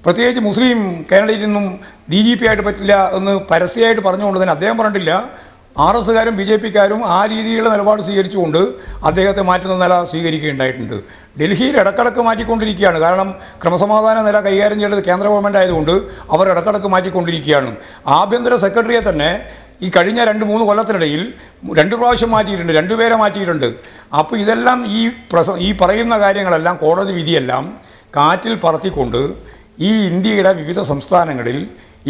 പ്രത്യേകിച്ച് മുസ്ലിം കാൻഡിഡേറ്റിൽ നിന്നും DGP ആയിട്ട് പറ്റില്ല എന്ന് പരസ്യമായിട്ട് പറഞ്ഞുകൊണ്ട് തന്നെ അദ്ദേഹം പറഞ്ഞിട്ടില്ല. RSകാരും BJPക്കാരും ആ രീതിയിലുള്ള നിലപാട് സ്വീകരിച്ചുകൊണ്ട് അദ്ദേഹത്തെ മാറ്റുന്ന നില സ്വീകരിക്കുകയുണ്ടായിട്ടുണ്ട്. ഡൽഹിയിൽ ഇടക്കിടക്ക് മാറ്റിക്കൊണ്ടിരിക്കുകയാണ്. കാരണം ക്രമസമാധാന നില കൈകാര്യം ചെയ്യേണ്ടത് കേന്ദ്ര ഗവൺമെൻറ് ആയതുകൊണ്ട് അവർ ഇടക്കിടക്ക് മാറ്റിക്കൊണ്ടിരിക്കുകയാണ്. ആഭ്യന്തര സെക്രട്ടറിയെ തന്നെ ഈ കഴിഞ്ഞ 2-3 കൊല്ലത്തിനിടയിൽ 2 പ്രാവശ്യം മാറ്റിയിട്ടുണ്ട്, 2 പേരെ മാറ്റിയിട്ടുണ്ട്. അപ്പോൾ ഇതെല്ലാം ഈ പറയുന്ന കാര്യങ്ങളെല്ലാം കോടതി വിധിയെല്ലാം കാറ്റിൽ പറത്തിക്കൊണ്ട് ഈ ഇന്ത്യയുടെ വിവിധ സംസ്ഥാനങ്ങളിൽ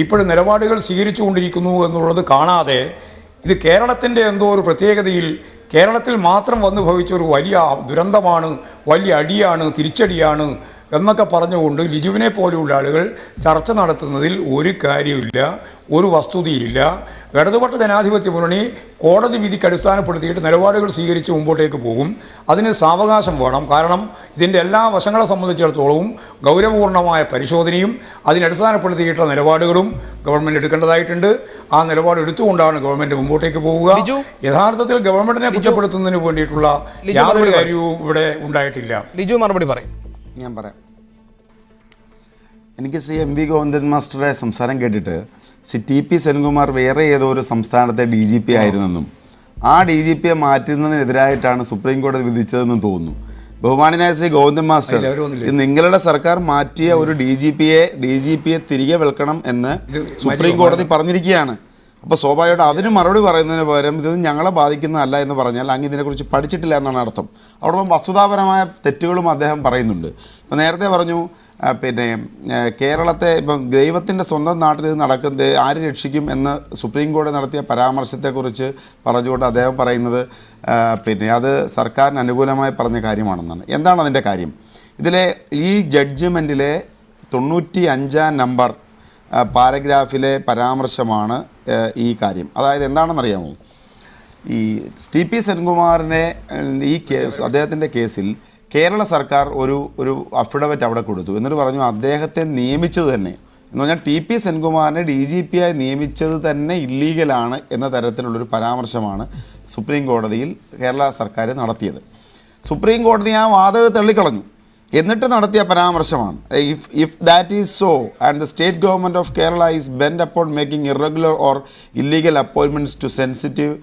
ഇപ്പോഴും നിലപാടുകൾ സ്വീകരിച്ചുകൊണ്ടിരിക്കുന്നു എന്നുള്ളത് കാണാതെ ഇത് കേരളത്തിൻ്റെ എന്തോ ഒരു പ്രത്യേകതയിൽ കേരളത്തിൽ മാത്രം വന്നു ഭവിച്ച ഒരു വലിയ ദുരന്തമാണ്, വലിയ അടിയാണ്, തിരിച്ചടിയാണ് എന്നൊക്കെ പറഞ്ഞുകൊണ്ട് ലിജുവിനെ പോലെയുള്ള ആളുകൾ ചർച്ച നടത്തുന്നതിൽ ഒരു കാര്യമില്ല, ഒരു വസ്തുതയില്ല. ഇടതുപക്ഷ ജനാധിപത്യ മുന്നണി കോടതി വിധിക്ക് അടിസ്ഥാനപ്പെടുത്തിയിട്ട് നിലപാടുകൾ സ്വീകരിച്ച് മുമ്പോട്ടേക്ക് പോകും. അതിന് സാവകാശം വേണം. കാരണം ഇതിൻ്റെ എല്ലാ വശങ്ങളെ സംബന്ധിച്ചിടത്തോളവും ഗൗരവപൂർണമായ പരിശോധനയും അതിനടിസ്ഥാനപ്പെടുത്തിയിട്ടുള്ള നിലപാടുകളും ഗവൺമെൻറ് എടുക്കേണ്ടതായിട്ടുണ്ട്. ആ നിലപാട് എടുത്തുകൊണ്ടാണ് ഗവൺമെൻറ് മുമ്പോട്ടേക്ക് പോവുക. യഥാർത്ഥത്തിൽ ഗവൺമെൻറ്റിനെ കുറ്റപ്പെടുത്തുന്നതിന് വേണ്ടിയിട്ടുള്ള യാതൊരു കാര്യവും ഇവിടെ ഉണ്ടായിട്ടില്ല. ലിജു മറുപടി പറയും. ഞാൻ പറയാം. എനിക്ക് ശ്രീ MV ഗോവിന്ദൻ മാസ്റ്ററുടെ സംസാരം കേട്ടിട്ട് ശ്രീ TP സെൻകുമാർ വേറെ ഏതോ ഒരു സംസ്ഥാനത്തെ DGP ആയിരുന്നെന്നും ആ DGPയെ മാറ്റുന്നതിനെതിരായിട്ടാണ് സുപ്രീം കോടതി വിധിച്ചതെന്നും തോന്നുന്നു. ബഹുമാനായ ശ്രീ ഗോവിന്ദൻ മാസ്റ്റർ, നിങ്ങളുടെ സർക്കാർ മാറ്റിയ ഒരു DGPയെ തിരികെ വെൽക്കണം എന്ന് സുപ്രീം കോടതി പറഞ്ഞിരിക്കുകയാണ്. അപ്പോൾ സ്വാഭാവികമായിട്ട് അതിന് മറുപടി പറയുന്നതിന് പകരം ഇത് ഞങ്ങളെ ബാധിക്കുന്നതല്ല എന്ന് പറഞ്ഞാൽ അങ്ങ് ഇതിനെക്കുറിച്ച് പഠിച്ചിട്ടില്ല എന്നാണ് അർത്ഥം. അവിടെ വസ്തുതാപരമായ തെറ്റുകളും അദ്ദേഹം പറയുന്നുണ്ട്. ഇപ്പോൾ നേരത്തെ പറഞ്ഞു പിന്നെ കേരളത്തെ ഇപ്പം ദൈവത്തിൻ്റെ സ്വന്തം നാട്ടിൽ ഇത് നടക്കുന്നത് ആര് രക്ഷിക്കും എന്ന് സുപ്രീം കോടതി നടത്തിയ പരാമർശത്തെക്കുറിച്ച് പറഞ്ഞുകൊണ്ട് അദ്ദേഹം പറയുന്നത് പിന്നെ അത് സർക്കാരിന് അനുകൂലമായി പറഞ്ഞ കാര്യമാണെന്നാണ്. എന്താണ് അതിൻ്റെ കാര്യം? ഇതിലെ ഈ ജഡ്ജ്മെൻറ്റിലെ 95 നമ്പർ പാരഗ്രാഫിലെ പരാമർശമാണ് ഈ കാര്യം. അതായത് എന്താണെന്നറിയാമോ, ഈ ടി പി സെൻകുമാറിനെ ഈ കേസ് അദ്ദേഹത്തിൻ്റെ കേസിൽ കേരള സർക്കാർ ഒരു അഫിഡവിറ്റ് അവിടെ കൊടുത്തു. എന്നിട്ട് പറഞ്ഞു അദ്ദേഹത്തെ നിയമിച്ചത് തന്നെ എന്ന് പറഞ്ഞാൽ ടി പി സെൻകുമാറിനെ DGP ആയി നിയമിച്ചത് തന്നെ ഇല്ലീഗലാണ് എന്ന തരത്തിലുള്ളൊരു പരാമർശമാണ് സുപ്രീം കോടതിയിൽ കേരള സർക്കാർ നടത്തിയത്. സുപ്രീം കോടതി ആ വാദം തള്ളിക്കളഞ്ഞു. എന്നിട്ട് നടത്തിയ പരാമർശമാണ് if that is so and the state government of Kerala is bend upon making irregular or illegal appointments to sensitive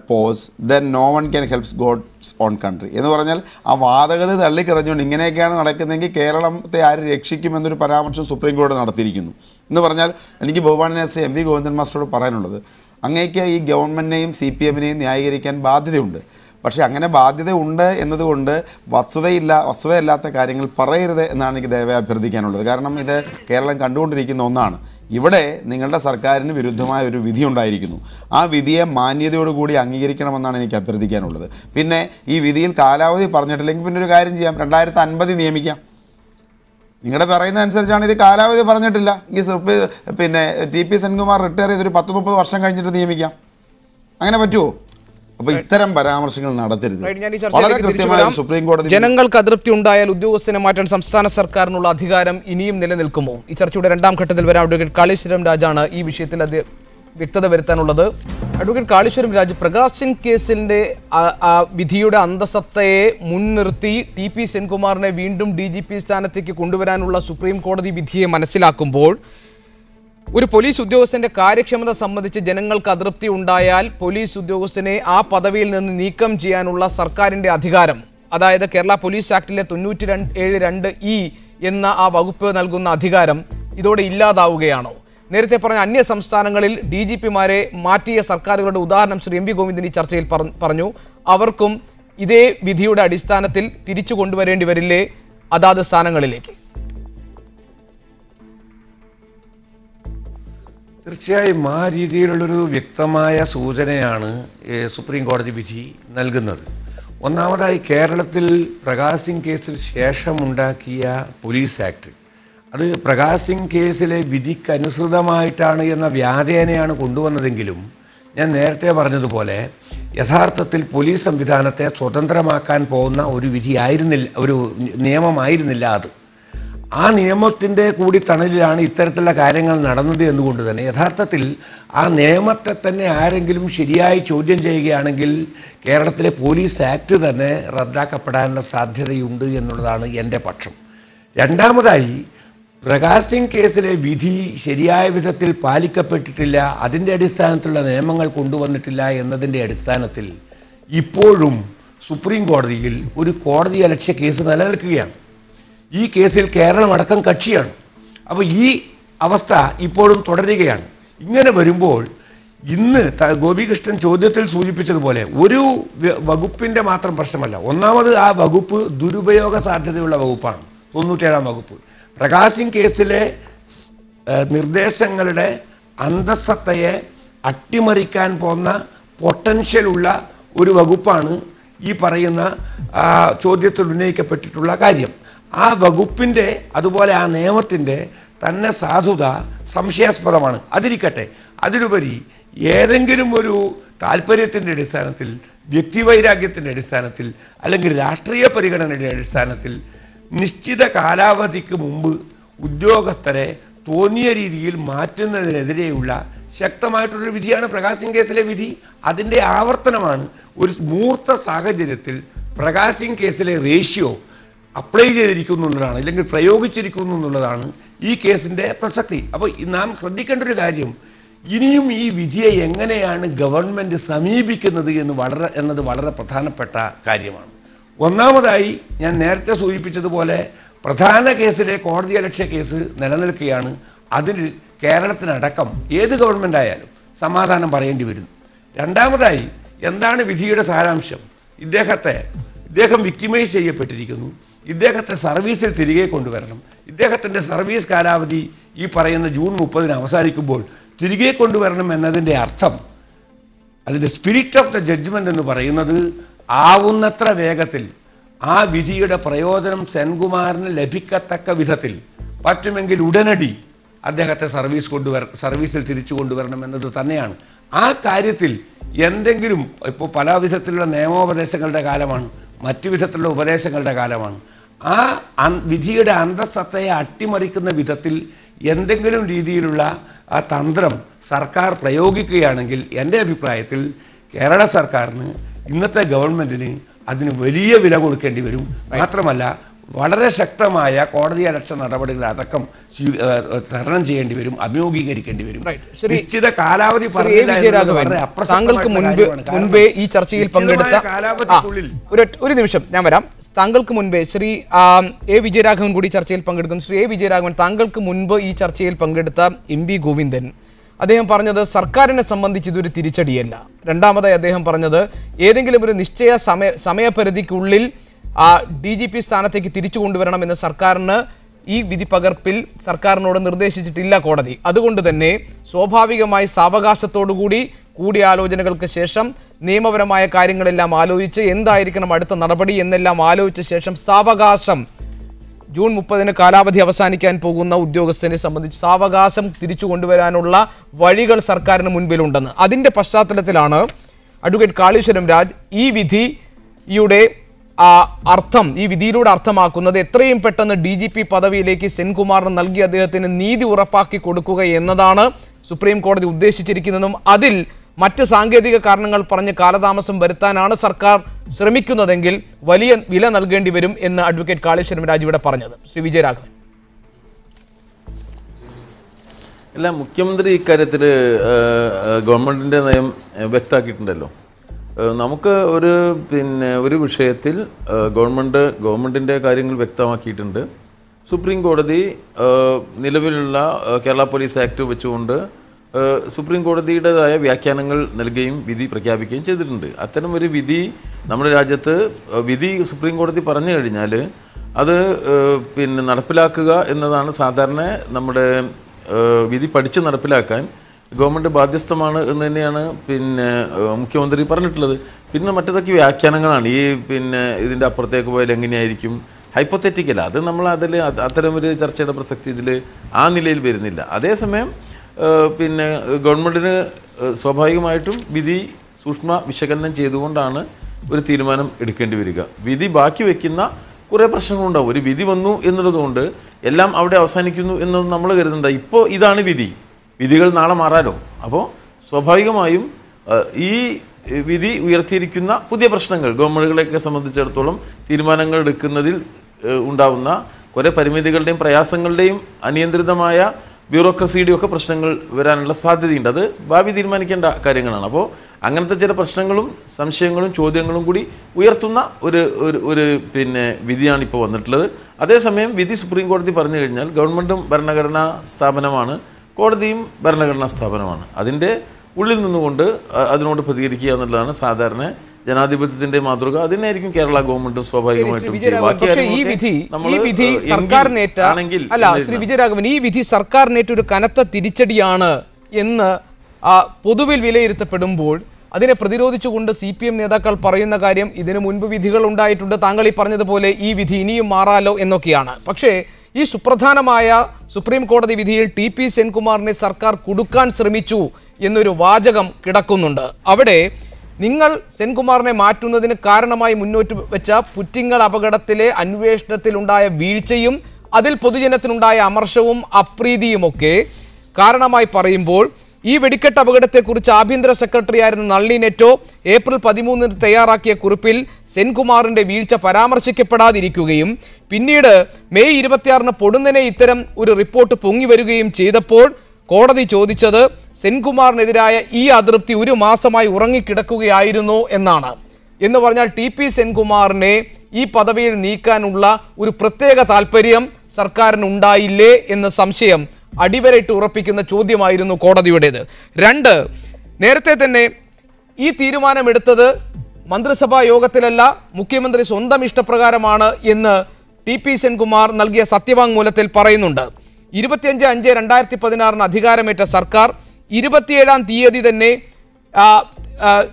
posts then no one can helps God's own country എന്ന് പറഞ്ഞാൽ ആ വാദഗത തള്ളിക്കറിഞ്ഞുകൊണ്ട് ഇങ്ങനെയൊക്കെയാണ് നടക്കുന്നതെങ്കിൽ കേരളത്തെ ആര് രക്ഷിക്കുമെന്നൊരു പരാമർശം സുപ്രീം കോടതി നടത്തിയിരിക്കുന്നു. എന്ന് പറഞ്ഞാൽ എനിക്ക് ബഹുമാന്യ ശ്രീ MV ഗോവിന്ദൻ മാസ്റ്ററോട് പറയാനുള്ളത്, അങ്ങേക്ക് ഈ ഗവൺമെൻറ്റിനെയും CPM-നെയും ന്യായീകരിക്കാൻ ബാധ്യതയുണ്ട്. പക്ഷേ അങ്ങനെ ബാധ്യത ഉണ്ട് എന്നതുകൊണ്ട് വസ്തുതയില്ലാത്ത കാര്യങ്ങൾ പറയരുത് എന്നാണ് എനിക്ക് ദയവായി അഭ്യർത്ഥിക്കാനുള്ളത്. കാരണം ഇത് കേരളം കണ്ടുകൊണ്ടിരിക്കുന്ന ഒന്നാണ്. ഇവിടെ നിങ്ങളുടെ സർക്കാരിന് വിരുദ്ധമായ ഒരു വിധി ഉണ്ടായിരിക്കുന്നു. ആ വിധിയെ മാന്യതയോടുകൂടി അംഗീകരിക്കണമെന്നാണ് എനിക്ക് അഭ്യർത്ഥിക്കാനുള്ളത്. പിന്നെ ഈ വിധിയിൽ കാലാവധി പറഞ്ഞിട്ടില്ലെങ്കിൽ പിന്നെ ഒരു കാര്യം ചെയ്യാം, 2050 നിയമിക്കാം. നിങ്ങളുടെ പറയുന്ന അനുസരിച്ചാണ് ഇത് കാലാവധി പറഞ്ഞിട്ടില്ല. ഈ പിന്നെ TP സെൻകുമാർ റിട്ടയർ ചെയ്തൊരു 10-30 വർഷം കഴിഞ്ഞിട്ട് നിയമിക്കാം. അങ്ങനെ പറ്റുമോ? അപ്പോൾ ഇത്തരം പരാമർശങ്ങൾ നടത്തരുത്. വളരെ കൃത്യമായി സുപ്രീം കോടതി ജനങ്ങൾക്ക് അതൃപ്തി ഉണ്ടായാൽ ഉദ്യോഗസ്ഥനെ മാറ്റാൻ സംസ്ഥാന സർക്കാരിനുള്ള അധികാരം ഇനിയും നിലനിൽക്കുമോ? ഈ ചർച്ചയുടെ രണ്ടാം ഘട്ടത്തിൽ വരാൻ അഡ്വക്കേറ്റ് കാളീശ്വരം രാജാണ് ഈ വിഷയത്തിൽ വ്യക്തത വരുത്താനുള്ളത്. അഡ്വക്കേറ്റ് കാളീശ്വരം രാജ്, പ്രകാശ് സിംഗ് കേസിന്റെ വിധിയുടെ അന്തസത്തയെ മുൻനിർത്തി TP സെൻകുമാറിനെ വീണ്ടും DGP സ്ഥാനത്തേക്ക് കൊണ്ടുവരാനുള്ള സുപ്രീം കോടതി വിധിയെ മനസ്സിലാക്കുമ്പോൾ ഒരു പോലീസ് ഉദ്യോഗസ്ഥന്റെ കാര്യക്ഷമത സംബന്ധിച്ച് ജനങ്ങൾക്ക് അതൃപ്തി ഉണ്ടായാൽ പോലീസ് ഉദ്യോഗസ്ഥനെ ആ പദവിയിൽ നിന്ന് നീക്കം ചെയ്യാനുള്ള സർക്കാരിന്റെ അധികാരം, അതായത് കേരള പോലീസ് ആക്ടിലെ 97(2)E എന്ന ആ വകുപ്പ് നൽകുന്ന അധികാരം ഇതോടെ ഇല്ലാതാവുകയാണോ? നേരത്തെ പറഞ്ഞ അന്യ സംസ്ഥാനങ്ങളിൽ DGP-മാരെ മാറ്റിയ സർക്കാരുകളുടെ ഉദാഹരണം ശ്രീ MV ഗോവിന്ദൻ ഈ ചർച്ചയിൽ പറഞ്ഞു. അവർക്കും ഇതേ വിധിയുടെ അടിസ്ഥാനത്തിൽ തിരിച്ചു കൊണ്ടുവരേണ്ടി വരില്ലേ അതാത് സ്ഥാനങ്ങളിലേക്ക്? തീർച്ചയായും ആ രീതിയിലുള്ളൊരു വ്യക്തമായ സൂചനയാണ് സുപ്രീം കോടതി വിധി നൽകുന്നത്. ഒന്നാമതായി കേരളത്തിൽ പ്രകാശ് സിംഗ് കേസിൽ ശേഷമുണ്ടാക്കിയ പോലീസ് ആക്ട്, അത് പ്രകാശ് സിംഗ് കേസിലെ വിധിക്കനുസൃതമായിട്ടാണ് എന്ന വ്യാജേനയാണ് കൊണ്ടുവന്നതെങ്കിലും ഞാൻ നേരത്തെ പറഞ്ഞതുപോലെ യഥാർത്ഥത്തിൽ പോലീസ് സംവിധാനത്തെ സ്വതന്ത്രമാക്കാൻ പോകുന്ന ഒരു വിധിയായിരുന്നില്ല, ഒരു നിയമമായിരുന്നില്ല അത്. ആ നിയമത്തിൻ്റെ കൂടി തണലിലാണ് ഇത്തരത്തിലുള്ള കാര്യങ്ങൾ നടന്നത് എന്നുകൊണ്ട് തന്നെ യഥാർത്ഥത്തിൽ ആ നിയമത്തെ തന്നെ ആരെങ്കിലും ശരിയായി ചോദ്യം ചെയ്യുകയാണെങ്കിൽ കേരളത്തിലെ പോലീസ് ആക്ട് തന്നെ റദ്ദാക്കപ്പെടാനുള്ള സാധ്യതയുണ്ട് എന്നുള്ളതാണ് എൻ്റെ പക്ഷം. രണ്ടാമതായി, പ്രകാശ് സിംഗ് കേസിലെ വിധി ശരിയായ വിധത്തിൽ പാലിക്കപ്പെട്ടിട്ടില്ല, അതിൻ്റെ അടിസ്ഥാനത്തിലുള്ള നിയമങ്ങൾ കൊണ്ടുവന്നിട്ടില്ല എന്നതിൻ്റെ അടിസ്ഥാനത്തിൽ ഇപ്പോഴും സുപ്രീം കോടതിയിൽ ഒരു കോടതിയലക്ഷ്യ കേസ് നിലനിൽക്കുകയാണ്. ഈ കേസിൽ കേരളം അടക്കം കക്ഷിയാണ്. അപ്പോൾ ഈ അവസ്ഥ ഇപ്പോഴും തുടരുകയാണ്. ഇങ്ങനെ വരുമ്പോൾ ഇന്ന് ഗോപികൃഷ്ണൻ ചോദ്യത്തിൽ സൂചിപ്പിച്ചതുപോലെ ഒരു വകുപ്പിൻ്റെ മാത്രം പ്രശ്നമല്ല. ഒന്നാമത് ആ വകുപ്പ് ദുരുപയോഗ സാധ്യതയുള്ള വകുപ്പാണ്, 97-ാം വകുപ്പ്. പ്രകാശ് സിംഗ് കേസിലെ നിർദ്ദേശങ്ങളുടെ അന്തസ്സത്തയെ അട്ടിമറിക്കാൻ പോകുന്ന പൊട്ടൻഷ്യലുള്ള ഒരു വകുപ്പാണ് ഈ പറയുന്ന ചോദ്യത്തിൽ ഉന്നയിക്കപ്പെട്ടിട്ടുള്ള കാര്യം. ആ വകുപ്പിൻ്റെ അതുപോലെ ആ നിയമത്തിൻ്റെ തന്നെ സാധുത സംശയാസ്പദമാണ്. അതിരിക്കട്ടെ, അതിലുപരി ഏതെങ്കിലും ഒരു താല്പര്യത്തിൻ്റെ അടിസ്ഥാനത്തിൽ, വ്യക്തിവൈരാഗ്യത്തിൻ്റെ അടിസ്ഥാനത്തിൽ, അല്ലെങ്കിൽ രാഷ്ട്രീയ പരിഗണനയുടെ അടിസ്ഥാനത്തിൽ നിശ്ചിത കാലാവധിക്ക് മുമ്പ് ഉദ്യോഗസ്ഥരെ തോന്നിയ രീതിയിൽ മാറ്റുന്നതിനെതിരെയുള്ള ശക്തമായിട്ടുള്ളൊരു വിധിയാണ് പ്രകാശ് സിംഗ് കേസിലെ വിധി. അതിൻ്റെ ആവർത്തനമാണ്. ഒരു മൂർത്ത സാഹചര്യത്തിൽ പ്രകാശ് സിംഗ് കേസിലെ റേഷ്യോ അപ്ലൈ ചെയ്തിരിക്കുന്നു എന്നുള്ളതാണ്, അല്ലെങ്കിൽ പ്രയോഗിച്ചിരിക്കുന്നു എന്നുള്ളതാണ് ഈ കേസിൻ്റെ പ്രസക്തി. അപ്പോൾ നാം ശ്രദ്ധിക്കേണ്ട ഒരു കാര്യം, ഇനിയും ഈ വിധിയെ എങ്ങനെയാണ് ഗവൺമെൻറ് സമീപിക്കുന്നത് എന്നത് വളരെ പ്രധാനപ്പെട്ട കാര്യമാണ്. ഒന്നാമതായി ഞാൻ നേരത്തെ സൂചിപ്പിച്ചതുപോലെ പ്രധാന കേസിലെ കോടതിയലക്ഷ്യ കേസ് നിലനിൽക്കുകയാണ്. അതിൽ കേരളത്തിനടക്കം ഏത് ഗവൺമെൻറ് ആയാലും സമാധാനം പറയേണ്ടി വരുന്നു. രണ്ടാമതായി എന്താണ് വിധിയുടെ സാരാംശം? ഇദ്ദേഹം വിക്ടിമൈസ് ചെയ്യപ്പെട്ടിരിക്കുന്നു. ഇദ്ദേഹത്തെ സർവീസിൽ തിരികെ കൊണ്ടുവരണം. ഇദ്ദേഹത്തിൻ്റെ സർവീസ് കാലാവധി ഈ പറയുന്ന ജൂൺ 30 അവസാനിക്കുമ്പോൾ തിരികെ കൊണ്ടുവരണം എന്നതിൻ്റെ അർത്ഥം, അതിൻ്റെ സ്പിരിറ്റ് ഓഫ് ദ ജഡ്ജ്മെന്റ് എന്ന് പറയുന്നത് ആവുന്നത്ര വേഗത്തിൽ ആ വിധിയുടെ പ്രയോജനം സെൻകുമാറിന് ലഭിക്കത്തക്ക വിധത്തിൽ പറ്റുമെങ്കിൽ ഉടനടി അദ്ദേഹത്തെ സർവീസിൽ തിരിച്ചു കൊണ്ടുവരണം എന്നത് തന്നെയാണ്. ആ കാര്യത്തിൽ എന്തെങ്കിലും, ഇപ്പോൾ പല വിധത്തിലുള്ള നിയമോപദേശങ്ങളുടെ കാലമാണ്, മറ്റു വിധത്തിലുള്ള ഉപദേശങ്ങളുടെ കാലമാണ്, ആ വിധിയുടെ അന്തസ്സത്തയെ അട്ടിമറിക്കുന്ന വിധത്തിൽ എന്തെങ്കിലും രീതിയിലുള്ള ആ തന്ത്രം സർക്കാർ പ്രയോഗിക്കുകയാണെങ്കിൽ എൻ്റെ അഭിപ്രായത്തിൽ കേരള സർക്കാരിന്, ഇന്നത്തെ ഗവൺമെന്റിന് അതിന് വലിയ വില കൊടുക്കേണ്ടി വരും. മാത്രമല്ല വളരെ ശക്തമായ കോടതിയലക്ഷ്യ നടപടികൾ അടക്കം തരണം ചെയ്യേണ്ടി വരും, അഭിമുഖീകരിക്കേണ്ടി വരും. നിശ്ചിത കാലാവധി താങ്കൾക്ക് മുൻപേ ഈ ചർച്ചയിൽ പങ്കെടുത്ത കാലാവധിക്കുള്ളിൽ ഒരു നിമിഷം ഞാൻ വരാം. താങ്കൾക്ക് മുൻപേ ശ്രീ എ വിജയരാഘവൻ കൂടി ചർച്ചയിൽ പങ്കെടുക്കുന്നു. ശ്രീ എ വിജയരാഘവൻ, താങ്കൾക്ക് മുൻപ് ഈ ചർച്ചയിൽ പങ്കെടുത്ത MB ഗോവിന്ദൻ അദ്ദേഹം പറഞ്ഞത് സർക്കാരിനെ സംബന്ധിച്ച് ഇതൊരു തിരിച്ചടിയല്ല. രണ്ടാമതായി അദ്ദേഹം പറഞ്ഞത് ഏതെങ്കിലും ഒരു നിശ്ചയ സമയപരിധിക്കുള്ളിൽ DGP സ്ഥാനത്തേക്ക് തിരിച്ചു കൊണ്ടുവരണമെന്ന് സർക്കാരിന് ഈ വിധി പകർപ്പിൽ സർക്കാരിനോട് നിർദ്ദേശിച്ചിട്ടില്ല കോടതി. അതുകൊണ്ട് തന്നെ സ്വാഭാവികമായി സാവകാശത്തോടുകൂടി കൂടിയാലോചനകൾക്ക് ശേഷം നിയമപരമായ കാര്യങ്ങളെല്ലാം ആലോചിച്ച് എന്തായിരിക്കണം അടുത്ത നടപടി എന്നെല്ലാം ആലോചിച്ച ശേഷം സാവകാശം ജൂൺ 30 കാലാവധി അവസാനിക്കാൻ പോകുന്ന ഉദ്യോഗസ്ഥനെ സംബന്ധിച്ച് സാവകാശം തിരിച്ചു കൊണ്ടുവരാനുള്ള വഴികൾ സർക്കാരിന് മുൻപിലുണ്ടെന്ന്. അതിൻ്റെ പശ്ചാത്തലത്തിലാണ് അഡ്വക്കേറ്റ് കാളീശ്വരം രാജ് ഈ വിധിയുടെ അർത്ഥം, ഈ വിധിയിലൂടെ അർത്ഥമാക്കുന്നത് എത്രയും പെട്ടെന്ന് DGP പദവിയിലേക്ക് സെൻകുമാറിന് നൽകി അദ്ദേഹത്തിന് നീതി ഉറപ്പാക്കി കൊടുക്കുക എന്നതാണ് സുപ്രീം കോടതി ഉദ്ദേശിച്ചിരിക്കുന്നതും അതിൽ മറ്റ് സാങ്കേതിക കാരണങ്ങൾ പറഞ്ഞ് കാലതാമസം വരുത്താനാണ് സർക്കാർ ശ്രമിക്കുന്നതെങ്കിൽ വലിയ വില നൽകേണ്ടി വരും എന്ന് അഡ്വക്കേറ്റ് കാളീശ്വരം രാജ് ഇവിടെ പറഞ്ഞത്. ശ്രീ വിജയരാഘവൻ. അല്ല, മുഖ്യമന്ത്രി ഇക്കാര്യത്തിൽ ഗവൺമെൻറ്റിൻ്റെ നയം വ്യക്തമാക്കിയിട്ടുണ്ടല്ലോ. നമുക്ക് ഒരു വിഷയത്തിൽ ഗവൺമെൻറ്റിൻ്റെ കാര്യങ്ങൾ വ്യക്തമാക്കിയിട്ടുണ്ട്. സുപ്രീം കോടതി നിലവിലുള്ള കേരള പോലീസ് ആക്ട് വെച്ചുകൊണ്ട് സുപ്രീം കോടതിയുടേതായ വ്യാഖ്യാനങ്ങൾ നൽകുകയും വിധി പ്രഖ്യാപിക്കുകയും ചെയ്തിട്ടുണ്ട്. അത്തരം ഒരു വിധി നമ്മുടെ രാജ്യത്ത് സുപ്രീം കോടതി പറഞ്ഞു കഴിഞ്ഞാൽ അത് നടപ്പിലാക്കുക എന്നതാണ് സാധാരണ നമ്മുടെ വിധി പഠിച്ച് നടപ്പിലാക്കാൻ ഗവൺമെൻറ് ബാധ്യസ്ഥമാണ് എന്ന് തന്നെയാണ് മുഖ്യമന്ത്രി പറഞ്ഞിട്ടുള്ളത്. പിന്നെ മറ്റേതൊക്കെ വ്യാഖ്യാനങ്ങളാണ്. ഇതിൻ്റെ അപ്പുറത്തേക്ക് പോയാൽ എങ്ങനെയായിരിക്കും, ഹൈപ്പോത്തറ്റിക്കല്ല. അത് നമ്മൾ അത്തരമൊരു ചർച്ചയുടെ പ്രസക്തി ഇതിൽ ആ നിലയിൽ വരുന്നില്ല. അതേസമയം ഗവൺമെൻറ്റിന് സ്വാഭാവികമായിട്ടും വിധി സൂക്ഷ്മ വിശകലനം ചെയ്തുകൊണ്ടാണ് ഒരു തീരുമാനം എടുക്കേണ്ടി വരിക. വിധി ബാക്കി വയ്ക്കുന്ന കുറേ പ്രശ്നങ്ങളുണ്ടാവും. ഒരു വിധി വന്നു എന്നുള്ളതുകൊണ്ട് എല്ലാം അവിടെ അവസാനിക്കുന്നു എന്നൊന്നും നമ്മൾ കരുതണ്ട. ഇപ്പോൾ ഇതാണ് വിധികൾ നാളെ മാറാലോ. അപ്പോൾ സ്വാഭാവികമായും ഈ വിധി ഉയർത്തിയിരിക്കുന്ന പുതിയ പ്രശ്നങ്ങൾ ഗവൺമെൻറ്റുകളെയൊക്കെ സംബന്ധിച്ചിടത്തോളം തീരുമാനങ്ങൾ എടുക്കുന്നതിൽ ഉണ്ടാവുന്ന കുറേ പരിമിതികളുടെയും പ്രയാസങ്ങളുടെയും അനിയന്ത്രിതമായ ബ്യൂറോക്രസിയുടെയും ഒക്കെ പ്രശ്നങ്ങൾ വരാനുള്ള സാധ്യതയുണ്ട്. അത് ഭാവി തീരുമാനിക്കേണ്ട കാര്യങ്ങളാണ്. അപ്പോൾ അങ്ങനത്തെ ചില പ്രശ്നങ്ങളും സംശയങ്ങളും ചോദ്യങ്ങളും കൂടി ഉയർത്തുന്ന ഒരു വിധിയാണ് ഇപ്പോൾ വന്നിട്ടുള്ളത്. അതേസമയം വിധി സുപ്രീം കോടതി പറഞ്ഞു കഴിഞ്ഞാൽ ഗവൺമെൻറ്റും ഭരണഘടനാ സ്ഥാപനമാണ്, കോടതിയും ഭരണഘടനാ സ്ഥാപനമാണ്. അതിൻ്റെ ഉള്ളിൽ നിന്നുകൊണ്ട് അതിനോട് പ്രതികരിക്കുക എന്നുള്ളതാണ് സാധാരണ ജനാധിപത്യത്തിന്റെ മാതൃക. അതിനായിരിക്കും കേരള ഗവൺമെന്റും സ്വാഭാവികമായിട്ടും. ശ്രീ വിജയരാഘവൻ, ഈ വിധി സർക്കാരിനേറ്റ ഒരു കനത്ത തിരിച്ചടിയാണ് എന്ന് പൊതുവിൽ വിലയിരുത്തപ്പെടുമ്പോൾ അതിനെ പ്രതിരോധിച്ചുകൊണ്ട് CPM നേതാക്കൾ പറയുന്ന കാര്യം ഇതിനു മുൻപ് വിധികൾ ഉണ്ടായിട്ടുണ്ട്, താങ്കൾ ഈ പറഞ്ഞതുപോലെ ഈ വിധി ഇനിയും മാറാലോ എന്നൊക്കെയാണ്. പക്ഷേ ഈ സുപ്രധാനമായ സുപ്രീം കോടതി വിധിയിൽ TP സെൻകുമാറിനെ സർക്കാർ കുടുക്കാൻ ശ്രമിച്ചു എന്നൊരു വാചകം കിടക്കുന്നുണ്ട്. അവിടെ നിങ്ങൾ സെൻകുമാറിനെ മാറ്റുന്നതിന് കാരണമായി മുന്നോട്ട് വെച്ച പുറ്റിങ്ങൽ അപകടത്തിലെ അന്വേഷണത്തിലുണ്ടായ വീഴ്ചയും അതിൽ പൊതുജനത്തിനുണ്ടായ അമർഷവും അപ്രീതിയുമൊക്കെ കാരണമായി പറയുമ്പോൾ ഈ വെടിക്കെട്ട് അപകടത്തെക്കുറിച്ച് ആഭ്യന്തര സെക്രട്ടറിയായിരുന്ന നളിനി നെറ്റോ ഏപ്രിൽ 13 തയ്യാറാക്കിയ കുറിപ്പിൽ സെൻകുമാറിന്റെ വീഴ്ച പരാമർശിക്കപ്പെടാതിരിക്കുകയും പിന്നീട് മെയ് 26 പൊടുന്നനെ ഇത്തരം ഒരു റിപ്പോർട്ട് പൊങ്ങി വരികയും ചെയ്തപ്പോൾ കോടതി ചോദിച്ചത് സെൻകുമാറിനെതിരായ ഈ അതൃപ്തി ഒരു മാസമായി ഉറങ്ങിക്കിടക്കുകയായിരുന്നു എന്നാണ്. എന്ന് പറഞ്ഞാൽ TP സെൻകുമാറിനെ ഈ പദവിയിൽ നീക്കാനുള്ള ഒരു പ്രത്യേക താല്പര്യം സർക്കാരിനുണ്ടായില്ലേ എന്ന സംശയം അടിവരയിട്ട് ഉറപ്പിക്കുന്ന ചോദ്യമായിരുന്നു കോടതിയുടേത്. രണ്ട്, നേരത്തെ തന്നെ ഈ തീരുമാനമെടുത്തത് മന്ത്രിസഭാ യോഗത്തിലല്ല, മുഖ്യമന്ത്രി സ്വന്തം ഇഷ്ടപ്രകാരമാണ് എന്ന് TP സെൻകുമാർ നൽകിയ സത്യവാങ്മൂലത്തിൽ പറയുന്നുണ്ട്. 25/5/2016 അധികാരമേറ്റ സർക്കാർ 27-ാം തീയതി തന്നെ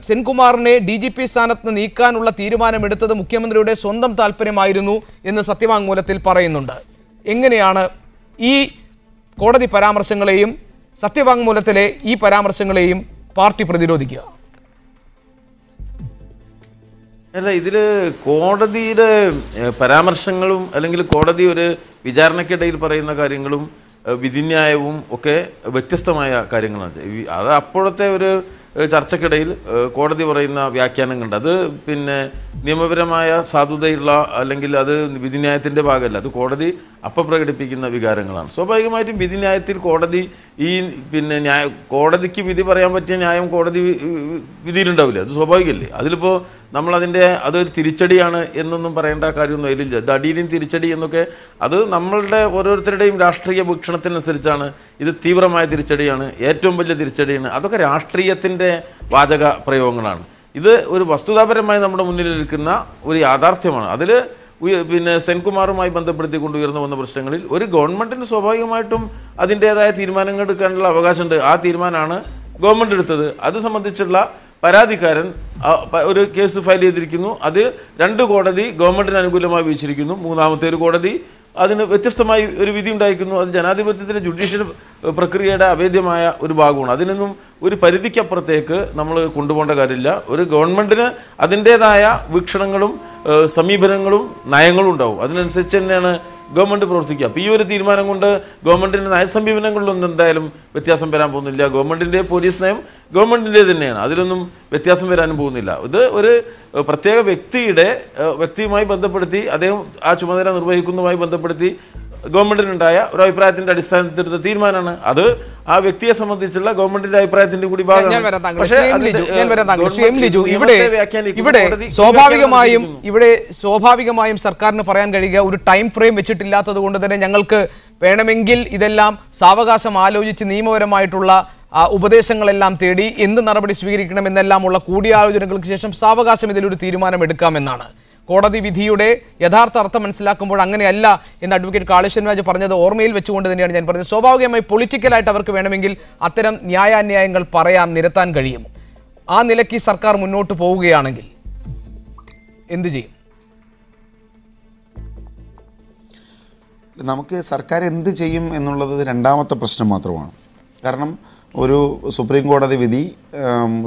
സെൻകുമാറിനെ DGP സ്ഥാനത്ത് നീക്കാനുള്ള തീരുമാനമെടുത്തത് മുഖ്യമന്ത്രിയുടെ സ്വന്തം താല്പര്യമായിരുന്നു എന്ന് സത്യവാങ്മൂലത്തിൽ പറയുന്നുണ്ട്. എങ്ങനെയാണ് ഈ കോടതി പരാമർശങ്ങളെയും സത്യവാങ്മൂലത്തിലെ ഈ പരാമർശങ്ങളെയും പാർട്ടി പ്രതിരോധിക്കുക? അല്ല, ഇതിൽ കോടതിയുടെ പരാമർശങ്ങളും അല്ലെങ്കിൽ കോടതി ഒരു വിചാരണയ്ക്കിടയിൽ പറയുന്ന കാര്യങ്ങളും വിധിന്യായവും ഒക്കെ വ്യത്യസ്തമായ കാര്യങ്ങളാണ്. അത് അപ്പോഴത്തെ ഒരു ചർച്ചയ്ക്കിടയിൽ കോടതി പറയുന്ന വ്യാഖ്യാനങ്ങളുണ്ട്. അത് പിന്നെ നിയമപരമായ സാധുതയുള്ള അല്ലെങ്കിൽ അത് വിധിന്യായത്തിൻ്റെ ഭാഗമല്ല, അത് കോടതി അപ്പം പ്രകടിപ്പിക്കുന്ന വികാരങ്ങളാണ്. സ്വാഭാവികമായിട്ടും വിധിന്യായത്തിൽ കോടതി ഈ പിന്നെ കോടതിക്ക് വിധി പറയാൻ പറ്റിയ ന്യായം കോടതി വിധിയിലുണ്ടാവില്ല, അത് സ്വാഭാവികമല്ലേ. അതിലിപ്പോൾ നമ്മളതിൻ്റെ അതൊരു തിരിച്ചടിയാണ് എന്നൊന്നും പറയേണ്ട കാര്യമൊന്നും അതിലില്ല. ഇത് അടിയിലും തിരിച്ചടി എന്നൊക്കെ അത് നമ്മളുടെ ഓരോരുത്തരുടെയും രാഷ്ട്രീയ വീക്ഷണത്തിനനുസരിച്ചാണ്. ഇത് തീവ്രമായ തിരിച്ചടിയാണ്, ഏറ്റവും വലിയ തിരിച്ചടിയാണ്, അതൊക്കെ രാഷ്ട്രീയത്തിൻ്റെ വാചക പ്രയോഗങ്ങളാണ്. ഇത് ഒരു വസ്തുതാപരമായി നമ്മുടെ മുന്നിൽ നിൽക്കുന്ന ഒരു യാഥാർത്ഥ്യമാണ്. അതിൽ പിന്നെ സെൻകുമാറുമായി ബന്ധപ്പെടുത്തി കൊണ്ടുയർന്നു വന്ന പ്രശ്നങ്ങളിൽ ഒരു ഗവൺമെൻറ്റിന് സ്വാഭാവികമായിട്ടും അതിൻ്റേതായ തീരുമാനങ്ങൾ എടുക്കാനുള്ള അവകാശമുണ്ട്. ആ തീരുമാനമാണ് ഗവൺമെൻറ് എടുത്തത്. അത് സംബന്ധിച്ചുള്ള പരാതിക്കാരൻ ഒരു കേസ് ഫയൽ ചെയ്തിരിക്കുന്നു. അത് 2 കോടതി ഗവൺമെൻറ്റിന് അനുകൂലമായി വീക്ഷിച്ചിരിക്കുന്നു. 3ാമത്തെ ഒരു കോടതി അതിന് വ്യത്യസ്തമായി ഒരു വിധി ഉണ്ടായിരിക്കുന്നു. അത് ജനാധിപത്യത്തിലെ ജുഡീഷ്യൽ പ്രക്രിയയുടെ അഭേദ്യമായ ഒരു ഭാഗമാണ്. അതിനൊന്നും ഒരു പരിധിക്കപ്പുറത്തേക്ക് നമ്മൾ കൊണ്ടുപോകേണ്ട കാര്യമില്ല. ഒരു ഗവൺമെൻറ്റിന് അതിൻ്റേതായ വീക്ഷണങ്ങളും സമീപനങ്ങളും നയങ്ങളും ഉണ്ടാവും. അതിനനുസരിച്ച് തന്നെയാണ് ഗവൺമെൻറ് പ്രവർത്തിക്കുക. അപ്പോൾ ഈ ഒരു തീരുമാനം കൊണ്ട് ഗവൺമെൻറ്റിൻ്റെ നയസമീപനങ്ങളിലൊന്നും എന്തായാലും വ്യത്യാസം വരാൻ പോകുന്നില്ല. ഗവൺമെൻറ്റിൻ്റെ പോലീസ് നയം ഗവൺമെൻറ്റിൻ്റെ തന്നെയാണ്, അതിലൊന്നും വ്യത്യാസം വരാനും പോകുന്നില്ല. ഇത് ഒരു പ്രത്യേക വ്യക്തിയുമായി ബന്ധപ്പെടുത്തി അദ്ദേഹം ആ ചുമതല നിർവഹിക്കുന്നതുമായി ബന്ധപ്പെടുത്തി ഗവൺമെന്റിനുണ്ടായ ഒരു അഭിപ്രായത്തിന്റെ അടിസ്ഥാനത്തിലെടുത്ത തീരുമാനമാണ്. അത് ആ വ്യക്തിയെ സംബന്ധിച്ചുള്ള ഗവൺമെന്റിന്റെ അഭിപ്രായത്തിന്റെ കൂടി ഭാഗമാണ്. ഇവിടെ സ്വാഭാവികമായും സർക്കാരിന് പറയാൻ കഴിയുക ഒരു ടൈം ഫ്രെയിം വെച്ചിട്ടില്ലാത്തത് കൊണ്ട് തന്നെ ഞങ്ങൾക്ക് വേണമെങ്കിൽ ഇതെല്ലാം സാവകാശം ആലോചിച്ച് നിയമപരമായിട്ടുള്ള ഉപദേശങ്ങളെല്ലാം തേടി എന്ത് നടപടി സ്വീകരിക്കണമെന്നെല്ലാമുള്ള കൂടിയാലോചനകൾക്ക് ശേഷം സാവകാശം ഇതിലൊരു തീരുമാനം എടുക്കാമെന്നാണ്. കോടതി വിധിയുടെ യഥാർത്ഥ അർത്ഥം മനസ്സിലാക്കുമ്പോൾ അങ്ങനെയല്ല എന്ന് അഡ്വക്കേറ്റ് കാളീശ്വരൻ രാജ് പറഞ്ഞത് ഓർമ്മയിൽ വെച്ചുകൊണ്ട് തന്നെയാണ് ഞാൻ പറഞ്ഞത്. സ്വാഭാവികമായി പൊളിറ്റിക്കലായിട്ട് അവർക്ക് വേണമെങ്കിൽ അത്തരം ന്യായാന്യായങ്ങൾ പറയാൻ നിരത്താൻ കഴിയും. ആ നിലയ്ക്ക് സർക്കാർ മുന്നോട്ട് പോവുകയാണെങ്കിൽ എന്തു ചെയ്യും? നമുക്ക് സർക്കാർ എന്ത് ചെയ്യും എന്നുള്ളത് 2ാമത്തെ പ്രശ്നം മാത്രമാണ്. കാരണം ഒരു സുപ്രീം കോടതി വിധി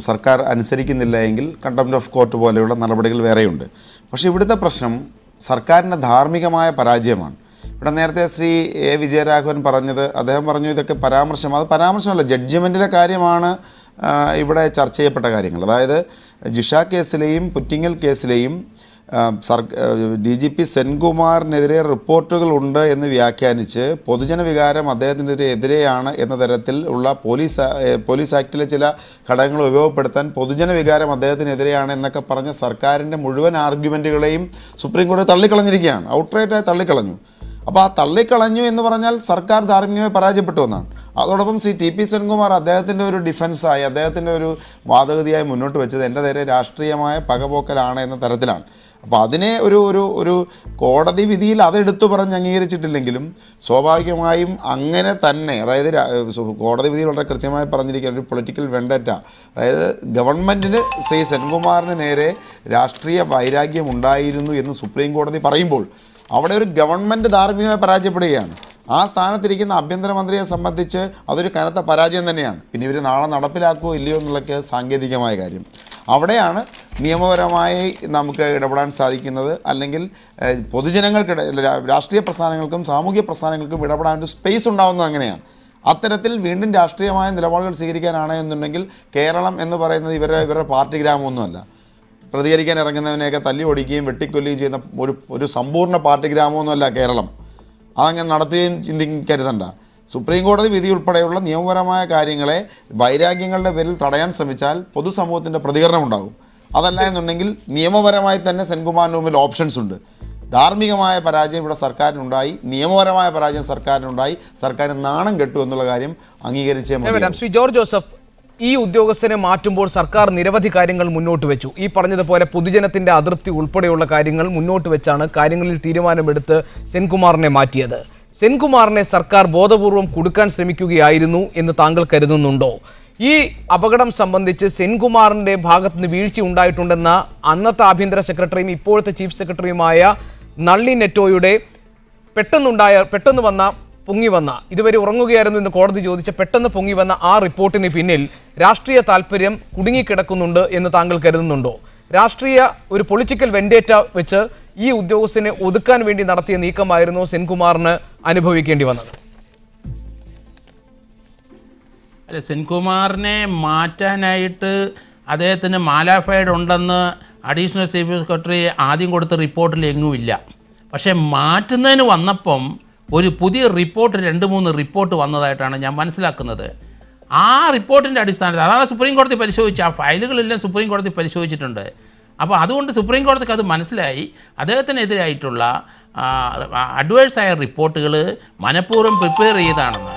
സർക്കാർ അനുസരിക്കുന്നില്ല എങ്കിൽ കണ്ടംപ്റ്റ് ഓഫ് കോർട്ട് പോലെയുള്ള നടപടികൾ വേറെയുണ്ട്. പക്ഷേ ഇവിടുത്തെ പ്രശ്നം സർക്കാരിൻ്റെ ധാർമ്മികമായ പരാജയമാണ്. ഇവിടെ നേരത്തെ ശ്രീ എ വിജയരാഘവൻ പറഞ്ഞത്, അദ്ദേഹം പറഞ്ഞു ഇതൊക്കെ പരാമർശം, അത് പരാമർശമല്ല, ജഡ്ജ്മെൻറ്റിലെ കാര്യമാണ് ഇവിടെ ചർച്ച ചെയ്യപ്പെട്ട കാര്യങ്ങൾ. അതായത് ജിഷ കേസിലെയും പുറ്റിങ്ങൽ കേസിലെയും DGP സെൻകുമാറിനെതിരെ റിപ്പോർട്ടുകളുണ്ട് എന്ന് വ്യാഖ്യാനിച്ച് പൊതുജന വികാരം അദ്ദേഹത്തിനെതിരെയാണ് എന്ന തരത്തിൽ ഉള്ള പോലീസ് ആക്ടിലെ ചില ഘടകങ്ങൾ ഉപയോഗപ്പെടുത്താൻ പൊതുജന വികാരം അദ്ദേഹത്തിനെതിരെയാണ് എന്നൊക്കെ പറഞ്ഞ സർക്കാരിൻ്റെ മുഴുവൻ ആർഗ്യുമെൻറ്റുകളെയും സുപ്രീം കോടതി തള്ളിക്കളഞ്ഞിരിക്കുകയാണ്, ഔട്ട്റൈറ്റായി തള്ളിക്കളഞ്ഞു. അപ്പോൾ ആ തള്ളിക്കളഞ്ഞു എന്ന് പറഞ്ഞാൽ സർക്കാർ ധാർമ്മികമായി പരാജയപ്പെട്ടു എന്നാണ്. അതോടൊപ്പം ശ്രീ TP സെൻകുമാർ അദ്ദേഹത്തിൻ്റെ ഒരു ഡിഫൻസായി, അദ്ദേഹത്തിൻ്റെ ഒരു വാദഗതിയായി മുന്നോട്ട് വെച്ചത് എൻ്റെ നേരെ രാഷ്ട്രീയമായ പകപോക്കലാണ് എന്ന തരത്തിലാണ്. അപ്പോൾ അതിനെ ഒരു കോടതി വിധിയിൽ അതെടുത്തു പറഞ്ഞ് അംഗീകരിച്ചിട്ടില്ലെങ്കിലും സ്വാഭാവികമായും അങ്ങനെ തന്നെ, അതായത് കോടതി വിധിയിൽ വളരെ കൃത്യമായി പറഞ്ഞിരിക്കുന്ന ഒരു പൊളിറ്റിക്കൽ വെണ്ടറ്റ, അതായത് ഗവൺമെൻറ്റിന് ശ്രീ സെൻകുമാറിന് നേരെ രാഷ്ട്രീയ വൈരാഗ്യം ഉണ്ടായിരുന്നു എന്ന് സുപ്രീം കോടതി പറയുമ്പോൾ അവിടെ ഒരു ഗവൺമെൻറ് ധാർമ്മികമായി പരാജയപ്പെടുകയാണ്. ആ സ്ഥാനത്തിരിക്കുന്ന ആഭ്യന്തരമന്ത്രിയെ സംബന്ധിച്ച് അതൊരു കനത്ത പരാജയം തന്നെയാണ്. പിന്നെ ഇവർ നാളെ നടപ്പിലാക്കുമോ ഇല്ലയോ എന്നുള്ളതൊക്കെ സാങ്കേതികമായ കാര്യം. അവിടെയാണ് നിയമപരമായി നമുക്ക് ഇടപെടാൻ സാധിക്കുന്നത്. അല്ലെങ്കിൽ പൊതുജനങ്ങൾക്കിടെ രാഷ്ട്രീയ പ്രസ്ഥാനങ്ങൾക്കും സാമൂഹ്യ പ്രസ്ഥാനങ്ങൾക്കും ഇടപെടാൻ ഒരു സ്പേസ് ഉണ്ടാകുന്നത് അങ്ങനെയാണ്. അത്തരത്തിൽ വീണ്ടും രാഷ്ട്രീയമായ നിലപാടുകൾ സ്വീകരിക്കാനാണ് എന്നുണ്ടെങ്കിൽ കേരളം എന്ന് പറയുന്നത് ഇവരുടെ പാർട്ടി ഗ്രാമമൊന്നുമല്ല. പ്രതികരിക്കാൻ ഇറങ്ങുന്നവനെയൊക്കെ തല്ലി ഓടിക്കുകയും വെട്ടിക്കൊല്ലുകയും ചെയ്യുന്ന ഒരു സമ്പൂർണ്ണ പാർട്ടി ഗ്രാമമൊന്നുമല്ല കേരളം. അതങ്ങനെ നടത്തുകയും ചിന്തിക്കരുതണ്ട. സുപ്രീം കോടതി വിധി ഉൾപ്പെടെയുള്ള നിയമപരമായ കാര്യങ്ങളെ വൈരാഗ്യങ്ങളുടെ പേരിൽ തടയാൻ ശ്രമിച്ചാൽ പൊതുസമൂഹത്തിൻ്റെ പ്രതികരണം ഉണ്ടാകും. അതല്ല എന്നുണ്ടെങ്കിൽ നിയമപരമായി തന്നെ സെൻകുമാറിന് മുമ്പിൽ ഓപ്ഷൻസ് ഉണ്ട്. ധാർമ്മികമായ പരാജയം ഇവിടെ സർക്കാരിനുണ്ടായി, നിയമപരമായ പരാജയം സർക്കാരിനുണ്ടായി, സർക്കാർ നാണം കെട്ടു എന്നുള്ള കാര്യം അംഗീകരിച്ചേ മതി. ശ്രീ ജോർജ് ജോസഫ്, ഈ ഉദ്യോഗസ്ഥനെ മാറ്റുമ്പോൾ സർക്കാർ നിരവധി കാര്യങ്ങൾ മുന്നോട്ട് വെച്ചു. ഈ പറഞ്ഞതുപോലെ പൊതുജനത്തിന്റെ അതൃപ്തി ഉൾപ്പെടെയുള്ള കാര്യങ്ങൾ മുന്നോട്ട് വെച്ചാണ് കാര്യങ്ങളിൽ തീരുമാനമെടുത്ത് സെൻകുമാറിനെ മാറ്റിയത്. സെൻകുമാറിനെ സർക്കാർ ബോധപൂർവം കുടുക്കാൻ ശ്രമിക്കുകയായിരുന്നു എന്ന് താങ്കൾ കരുതുന്നുണ്ടോ? ഈ അപകടം സംബന്ധിച്ച് സെൻകുമാറിന്റെ ഭാഗത്തുനിന്ന് വീഴ്ച ഉണ്ടായിട്ടുണ്ടെന്ന അന്നത്തെ ആഭ്യന്തര സെക്രട്ടറിയും ഇപ്പോഴത്തെ ചീഫ് സെക്രട്ടറിയുമായ നളിനി നെറ്റോയുടെ പെട്ടെന്ന് വന്ന പൊങ്ങി വന്ന, ഇതുവരെ ഉറങ്ങുകയായിരുന്നു എന്ന് കോടതി ചോദിച്ച പെട്ടെന്ന് പൊങ്ങി വന്ന ആ റിപ്പോർട്ടിന് പിന്നിൽ രാഷ്ട്രീയ താല്പര്യം കുടുങ്ങിക്കിടക്കുന്നുണ്ട് എന്ന് താങ്കൾ കരുതുന്നുണ്ടോ? രാഷ്ട്രീയ ഒരു പൊളിറ്റിക്കൽ വെൻഡേറ്റ വെച്ച് ഈ ഉദ്യോഗസ്ഥനെ ഒതുക്കാൻ വേണ്ടി നടത്തിയ നീക്കമായിരുന്നു സെൻകുമാറിന് അനുഭവിക്കേണ്ടി വന്നത്? അല്ല, സെൻകുമാറിനെ മാറ്റാനായിട്ട് അദ്ദേഹത്തിന് മാലാഫൈഡ് ഉണ്ടെന്ന് അഡീഷണൽ ചീഫ് സെക്രട്ടറി ആദ്യം കൊടുത്ത റിപ്പോർട്ടിൽ എങ്ങുമില്ല. പക്ഷേ മാറ്റുന്നതിന് വന്നപ്പം ഒരു പുതിയ റിപ്പോർട്ട് 2-3 റിപ്പോർട്ട് വന്നതായിട്ടാണ് ഞാൻ മനസ്സിലാക്കുന്നത്. ആ റിപ്പോർട്ടിൻ്റെ അടിസ്ഥാനത്തിൽ അതാണ് സുപ്രീം കോടതി പരിശോധിച്ച്, ആ ഫയലുകളെല്ലാം സുപ്രീം കോടതി പരിശോധിച്ചിട്ടുണ്ട്. അപ്പോൾ അതുകൊണ്ട് സുപ്രീം കോടതിക്ക് അത് മനസ്സിലായി അദ്ദേഹത്തിനെതിരായിട്ടുള്ള അഡ്വേഴ്സായ റിപ്പോർട്ടുകൾ മനഃപൂർവ്വം പ്രിപ്പയർ ചെയ്തതാണെന്ന്.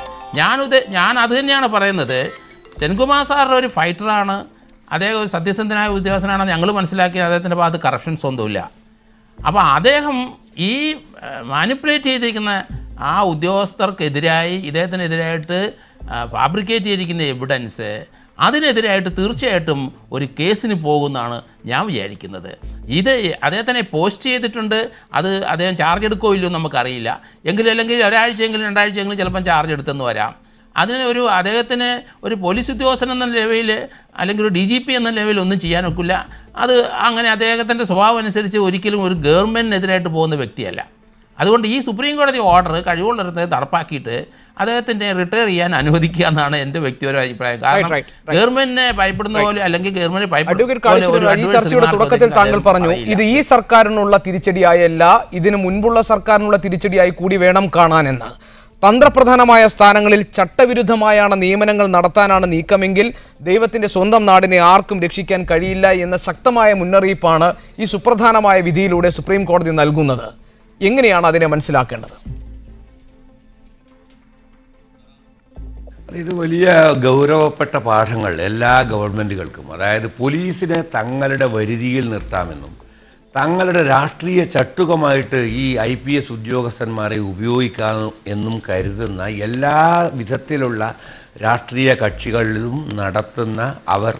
ഞാൻ അത് തന്നെയാണ് പറയുന്നത്. സെൻകുമാർ സാറിൻ്റെ ഒരു ഫൈറ്ററാണ്, അദ്ദേഹം ഒരു സത്യസന്ധനായ ഉദ്യോഗസ്ഥനാണെന്ന് ഞങ്ങൾ മനസ്സിലാക്കി. അദ്ദേഹത്തിൻ്റെ ഭാഗത്ത് കറപ്ഷൻസ് ഒന്നുമില്ല. അപ്പോൾ അദ്ദേഹം ഈ മാനിപ്പുലേറ്റ് ചെയ്തിരിക്കുന്ന ആ ഉദ്യോഗസ്ഥർക്കെതിരായി ഇദ്ദേഹത്തിനെതിരായിട്ട് ഫാബ്രിക്കേറ്റ് ചെയ്തിരിക്കുന്ന എവിഡൻസ്, അതിനെതിരായിട്ട് തീർച്ചയായിട്ടും ഒരു കേസിന് പോകുമെന്നാണ് ഞാൻ വിചാരിക്കുന്നത്. ഇത് അദ്ദേഹത്തിനെ പോസ്റ്റ് ചെയ്തിട്ടുണ്ട്. അത് അദ്ദേഹം ചാർജ് എടുക്കുകയോ ഇല്ലയോ നമുക്കറിയില്ല. അല്ലെങ്കിൽ ഒരാഴ്ചയെങ്കിലും 2 ആഴ്ചയെങ്കിലും ചിലപ്പം ചാർജ് എടുത്തെന്ന് വരാം. അതിന് അദ്ദേഹത്തിന് ഒരു പോലീസ് ഉദ്യോഗസ്ഥൻ എന്ന ലെവലിൽ അല്ലെങ്കിൽ ഒരു DGP എന്ന ലെവലിൽ ഒന്നും ചെയ്യാനൊക്കില്ല. അത് അങ്ങനെ അദ്ദേഹത്തിൻ്റെ സ്വഭാവം അനുസരിച്ച് ഒരിക്കലും ഒരു ഗവൺമെൻറ്റിനെതിരായിട്ട് പോകുന്ന വ്യക്തിയല്ല. അതുകൊണ്ട് ഈ സുപ്രീം കോടതി ഓർഡർ കഴിവുള്ളിടത്ത് നടപ്പാക്കിയിട്ട് അദ്ദേഹത്തിൻ്റെ റിട്ടയർ ചെയ്യാൻ അനുവദിക്കുക എന്നാണ് എൻ്റെ വ്യക്തിപരമായ അഭിപ്രായം. കാരണം ഗവൺമെന്റിനെ ഭയപ്പെടുന്ന പോലെ അല്ലെങ്കിൽ ഈ ചർച്ചയുടെ തുടക്കത്തിൽ താങ്കൾ പറഞ്ഞു ഇത് ഈ സർക്കാരിനുള്ള തിരിച്ചടിയായല്ല, ഇതിനു മുൻപുള്ള സർക്കാരിനുള്ള തിരിച്ചടിയായി കൂടി വേണം കാണാനെന്ന്. തന്ത്രപ്രധാനമായ സ്ഥാനങ്ങളിൽ ചട്ടവിരുദ്ധമായാണ് നിയമനങ്ങൾ നടത്താനാണ് നീക്കമെങ്കിൽ ദൈവത്തിന്റെ സ്വന്തം നാടിനെ ആർക്കും രക്ഷിക്കാൻ കഴിയില്ല എന്ന ശക്തമായ മുന്നറിയിപ്പാണ് ഈ സുപ്രധാനമായ വിധിയിലൂടെ സുപ്രീം കോടതി നൽകുന്നത്. എങ്ങനെയാണ് അതിനെ മനസ്സിലാക്കേണ്ടത്? ഇത് വലിയ ഗൗരവപ്പെട്ട പാഠങ്ങൾ എല്ലാ ഗവൺമെൻറ്റുകൾക്കും, അതായത് പോലീസിനെ തങ്ങളുടെ വരുതിയിൽ നിർത്താമെന്നും തങ്ങളുടെ രാഷ്ട്രീയ ചട്ടുകമായിട്ട് ഈ IPS ഉദ്യോഗസ്ഥന്മാരെ ഉപയോഗിക്കാം എന്നും കരുതുന്ന എല്ലാ വിധത്തിലുള്ള രാഷ്ട്രീയ കക്ഷികളിലും നടത്തുന്ന അവർ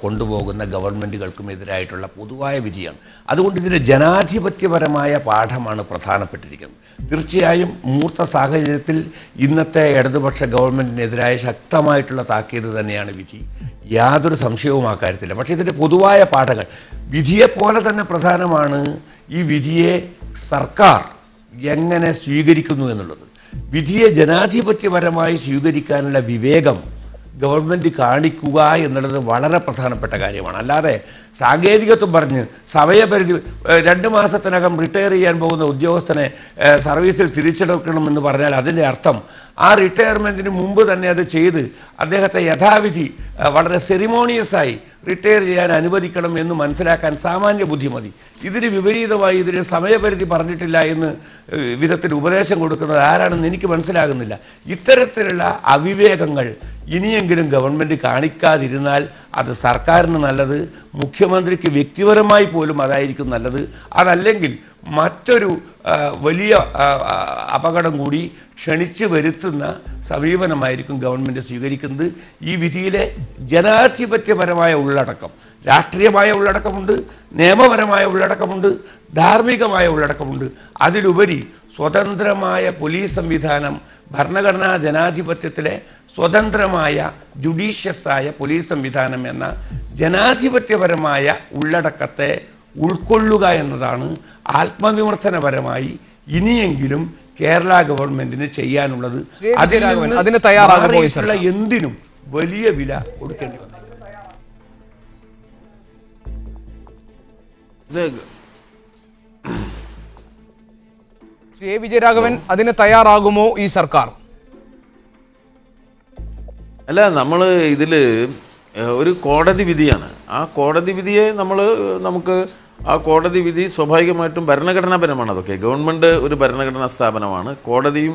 കൊണ്ടുപോകുന്ന ഗവൺമെൻറ്റുകൾക്കും എതിരായിട്ടുള്ള പൊതുവായ വിധിയാണ്. അതുകൊണ്ട് ഇതിന് ജനാധിപത്യപരമായ പാഠമാണ് പ്രധാനപ്പെട്ടിരിക്കുന്നത്. തീർച്ചയായും മൂർത്ത സാഹചര്യത്തിൽ ഇന്നത്തെ ഇടതുപക്ഷ ഗവൺമെൻറ്റിനെതിരായ ശക്തമായിട്ടുള്ള താക്കീത് തന്നെയാണ് വിധി. യാതൊരു സംശയവും ആ കാര്യത്തില്ല. പക്ഷേ ഇതിൻ്റെ പൊതുവായ പാഠങ്ങൾ വിധിയെപ്പോലെ തന്നെ പ്രധാനമാണ് ഈ വിധിയെ സർക്കാർ എങ്ങനെ സ്വീകരിക്കുന്നു എന്നുള്ളത്. വിധിയെ ജനാധിപത്യപരമായി സ്വീകരിക്കാനുള്ള വിവേകം ഗവൺമെൻറ് കാണിക്കുക എന്നുള്ളത് വളരെ പ്രധാനപ്പെട്ട കാര്യമാണ്. അല്ലാതെ സാങ്കേതികത്വം പറഞ്ഞ് സമയപരിധി 2 മാസത്തിനകം റിട്ടയർ ചെയ്യാൻ പോകുന്ന ഉദ്യോഗസ്ഥനെ സർവീസിൽ തിരിച്ചെടുക്കണമെന്ന് പറഞ്ഞാൽ അതിൻ്റെ അർത്ഥം ആ റിട്ടയർമെൻറ്റിന് മുമ്പ് തന്നെ അത് ചെയ്ത് അദ്ദേഹത്തെ യഥാവിധി വളരെ സെറിമോണിയസായി റിട്ടയർ ചെയ്യാൻ അനുവദിക്കണം എന്ന് മനസ്സിലാക്കാൻ സാമാന്യ ബുദ്ധി മതി. ഇതിന് വിപരീതമായി ഇതിന് സമയപരിധി പറഞ്ഞിട്ടില്ല എന്ന് വിധത്തിൽ ഉപദേശം കൊടുക്കുന്നത് ആരാണെന്ന് എനിക്ക് മനസ്സിലാകുന്നില്ല. ഇത്തരത്തിലുള്ള അവിവേകങ്ങൾ ഇനിയെങ്കിലും ഗവൺമെൻറ് കാണിക്കാതിരുന്നാൽ അത് സർക്കാരിന് നല്ലത്, മുഖ്യമന്ത്രിക്ക് വ്യക്തിപരമായി പോലും അതായിരിക്കും നല്ലത്. അതല്ലെങ്കിൽ മറ്റൊരു വലിയ അപകടം കൂടി ക്ഷണിച്ചു വരുത്തുന്ന സമീപനമായിരിക്കും ഗവൺമെൻറ് സ്വീകരിക്കുന്നത്. ഈ വിധിയിലെ ജനാധിപത്യപരമായ ഉള്ളടക്കം, രാഷ്ട്രീയമായ ഉള്ളടക്കമുണ്ട്, നിയമപരമായ ഉള്ളടക്കമുണ്ട്, ധാർമ്മികമായ ഉള്ളടക്കമുണ്ട്. അതിലുപരി സ്വതന്ത്രമായ പോലീസ് സംവിധാനം, ഭരണഘടനാ ജനാധിപത്യത്തിലെ സ്വതന്ത്രമായ ജുഡീഷ്യസായ പോലീസ് സംവിധാനം എന്ന ജനാധിപത്യപരമായ ഉള്ളടക്കത്തെ ഉൾക്കൊള്ളുക എന്നതാണ് ആത്മവിമർശനപരമായി ഇനിയെങ്കിലും കേരള ഗവൺമെന്റിന് ചെയ്യാനുള്ളത്. അതിന് തയ്യാറാകുന്ന എന്തിനും വലിയ വില കൊടുക്കേണ്ടി വന്നു. ശ്രീ എ വിജയരാഘവൻ, അതിന് തയ്യാറാകുമോ ഈ സർക്കാർ? അല്ല, നമ്മൾ ഇതിൽ ഒരു കോടതി വിധിയാണ്. ആ കോടതി വിധിയെ നമുക്ക് ആ കോടതി വിധി സ്വാഭാവികമായിട്ടും ഭരണഘടനാപരമാണ്. അതൊക്കെ ഗവൺമെൻറ് ഒരു ഭരണഘടനാ സ്ഥാപനമാണ്, കോടതിയും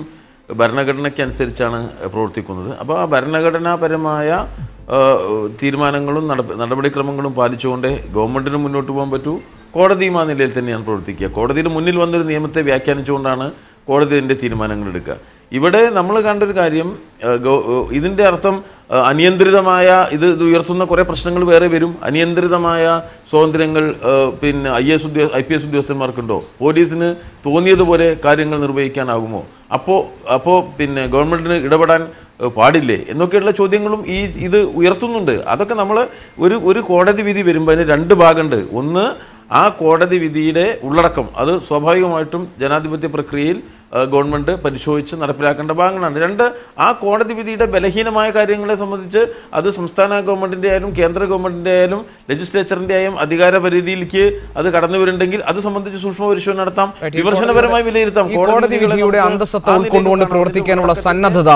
ഭരണഘടനയ്ക്കനുസരിച്ചാണ് പ്രവർത്തിക്കുന്നത്. അപ്പോൾ ആ ഭരണഘടനാപരമായ തീരുമാനങ്ങളും നടപടിക്രമങ്ങളും പാലിച്ചുകൊണ്ടേ ഗവൺമെൻറ്റിന് മുന്നോട്ട് പോകാൻ പറ്റൂ. കോടതിയും ആ നിലയിൽ തന്നെയാണ് പ്രവർത്തിക്കുക. കോടതിയുടെ മുന്നിൽ വന്നൊരു നിയമത്തെ വ്യാഖ്യാനിച്ചുകൊണ്ടാണ് കോടതി ഇതിൻ്റെ തീരുമാനങ്ങൾ എടുക്കുക. ഇവിടെ നമ്മൾ കണ്ടൊരു കാര്യം, ഇതിൻ്റെ അർത്ഥം അനിയന്ത്രിതമായ ഇത് ഉയർത്തുന്ന കുറേ പ്രശ്നങ്ങൾ വേറെ വരും. അനിയന്ത്രിതമായ സ്വാതന്ത്ര്യങ്ങൾ പിന്നെ IPS ഉദ്യോഗസ്ഥന്മാർക്കുണ്ടോ? പോലീസിന് തോന്നിയതുപോലെ കാര്യങ്ങൾ നിർവഹിക്കാനാകുമോ? അപ്പോൾ പിന്നെ ഗവൺമെൻറ്റിന് ഇടപെടാൻ പാടില്ലേ എന്നൊക്കെയുള്ള ചോദ്യങ്ങളും ഇത് ഉയർത്തുന്നുണ്ട്. അതൊക്കെ നമ്മൾ ഒരു കോടതി വിധി വരുമ്പോൾ അതിന് രണ്ട് ഭാഗമുണ്ട്. ഒന്ന്, ആ കോടതി വിധിയുടെ ഉള്ളടക്കം അത് സ്വാഭാവികമായിട്ടും ജനാധിപത്യ പ്രക്രിയയിൽ ഗവൺമെൻറ് പരിശോധിച്ച് നടപ്പിലാക്കേണ്ട ഭാഗങ്ങളാണ്. രണ്ട്, ആ കോടതി വിധിയുടെ ബലഹീനമായ കാര്യങ്ങളെ സംബന്ധിച്ച് അത് സംസ്ഥാന ഗവൺമെൻറ്റിൻ്റെ ആയാലും കേന്ദ്ര ഗവൺമെൻറ്റിൻ്റെ ആയാലും ലെജിസ്ലേച്ചറിൻ്റെ ആയാലും അധികാര പരിധിയിലേക്ക് അത് കടന്നു വരുന്നുണ്ടെങ്കിൽ അത് സംബന്ധിച്ച് സൂക്ഷ്മ പരിശോധന നടത്താം, വിമർശനപരമായി വിലയിരുത്താം. കോടതി വിധിയുടെ അന്തസ്സത്ത ഉൾക്കൊണ്ടുകൊണ്ട് പ്രവർത്തിക്കാനുള്ള സന്നദ്ധത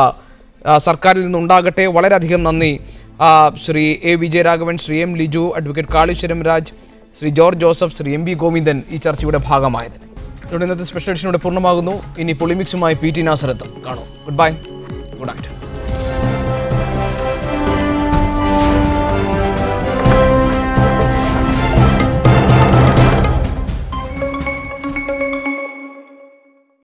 സർക്കാരിൽ നിന്നുണ്ടാകട്ടെ. വളരെയധികം നന്ദി Shri A. Vijayaraghavan, Shri M. Liju, advocate Kaleshwaram Raj, Shri George Joseph, Shri MB Govindan ഈ ചർച്ചയുടെ ഭാഗമായതിന്. ഇവിടെ ഇന്നത്തെ സ്പെഷ്യൽ എഡിഷനോടെ പൂർണ്ണമാകുന്നു. ഇനി പൊളിമിക്സുമായി PT നാസർ എത്തും. കാണൂ. Good bye, good night.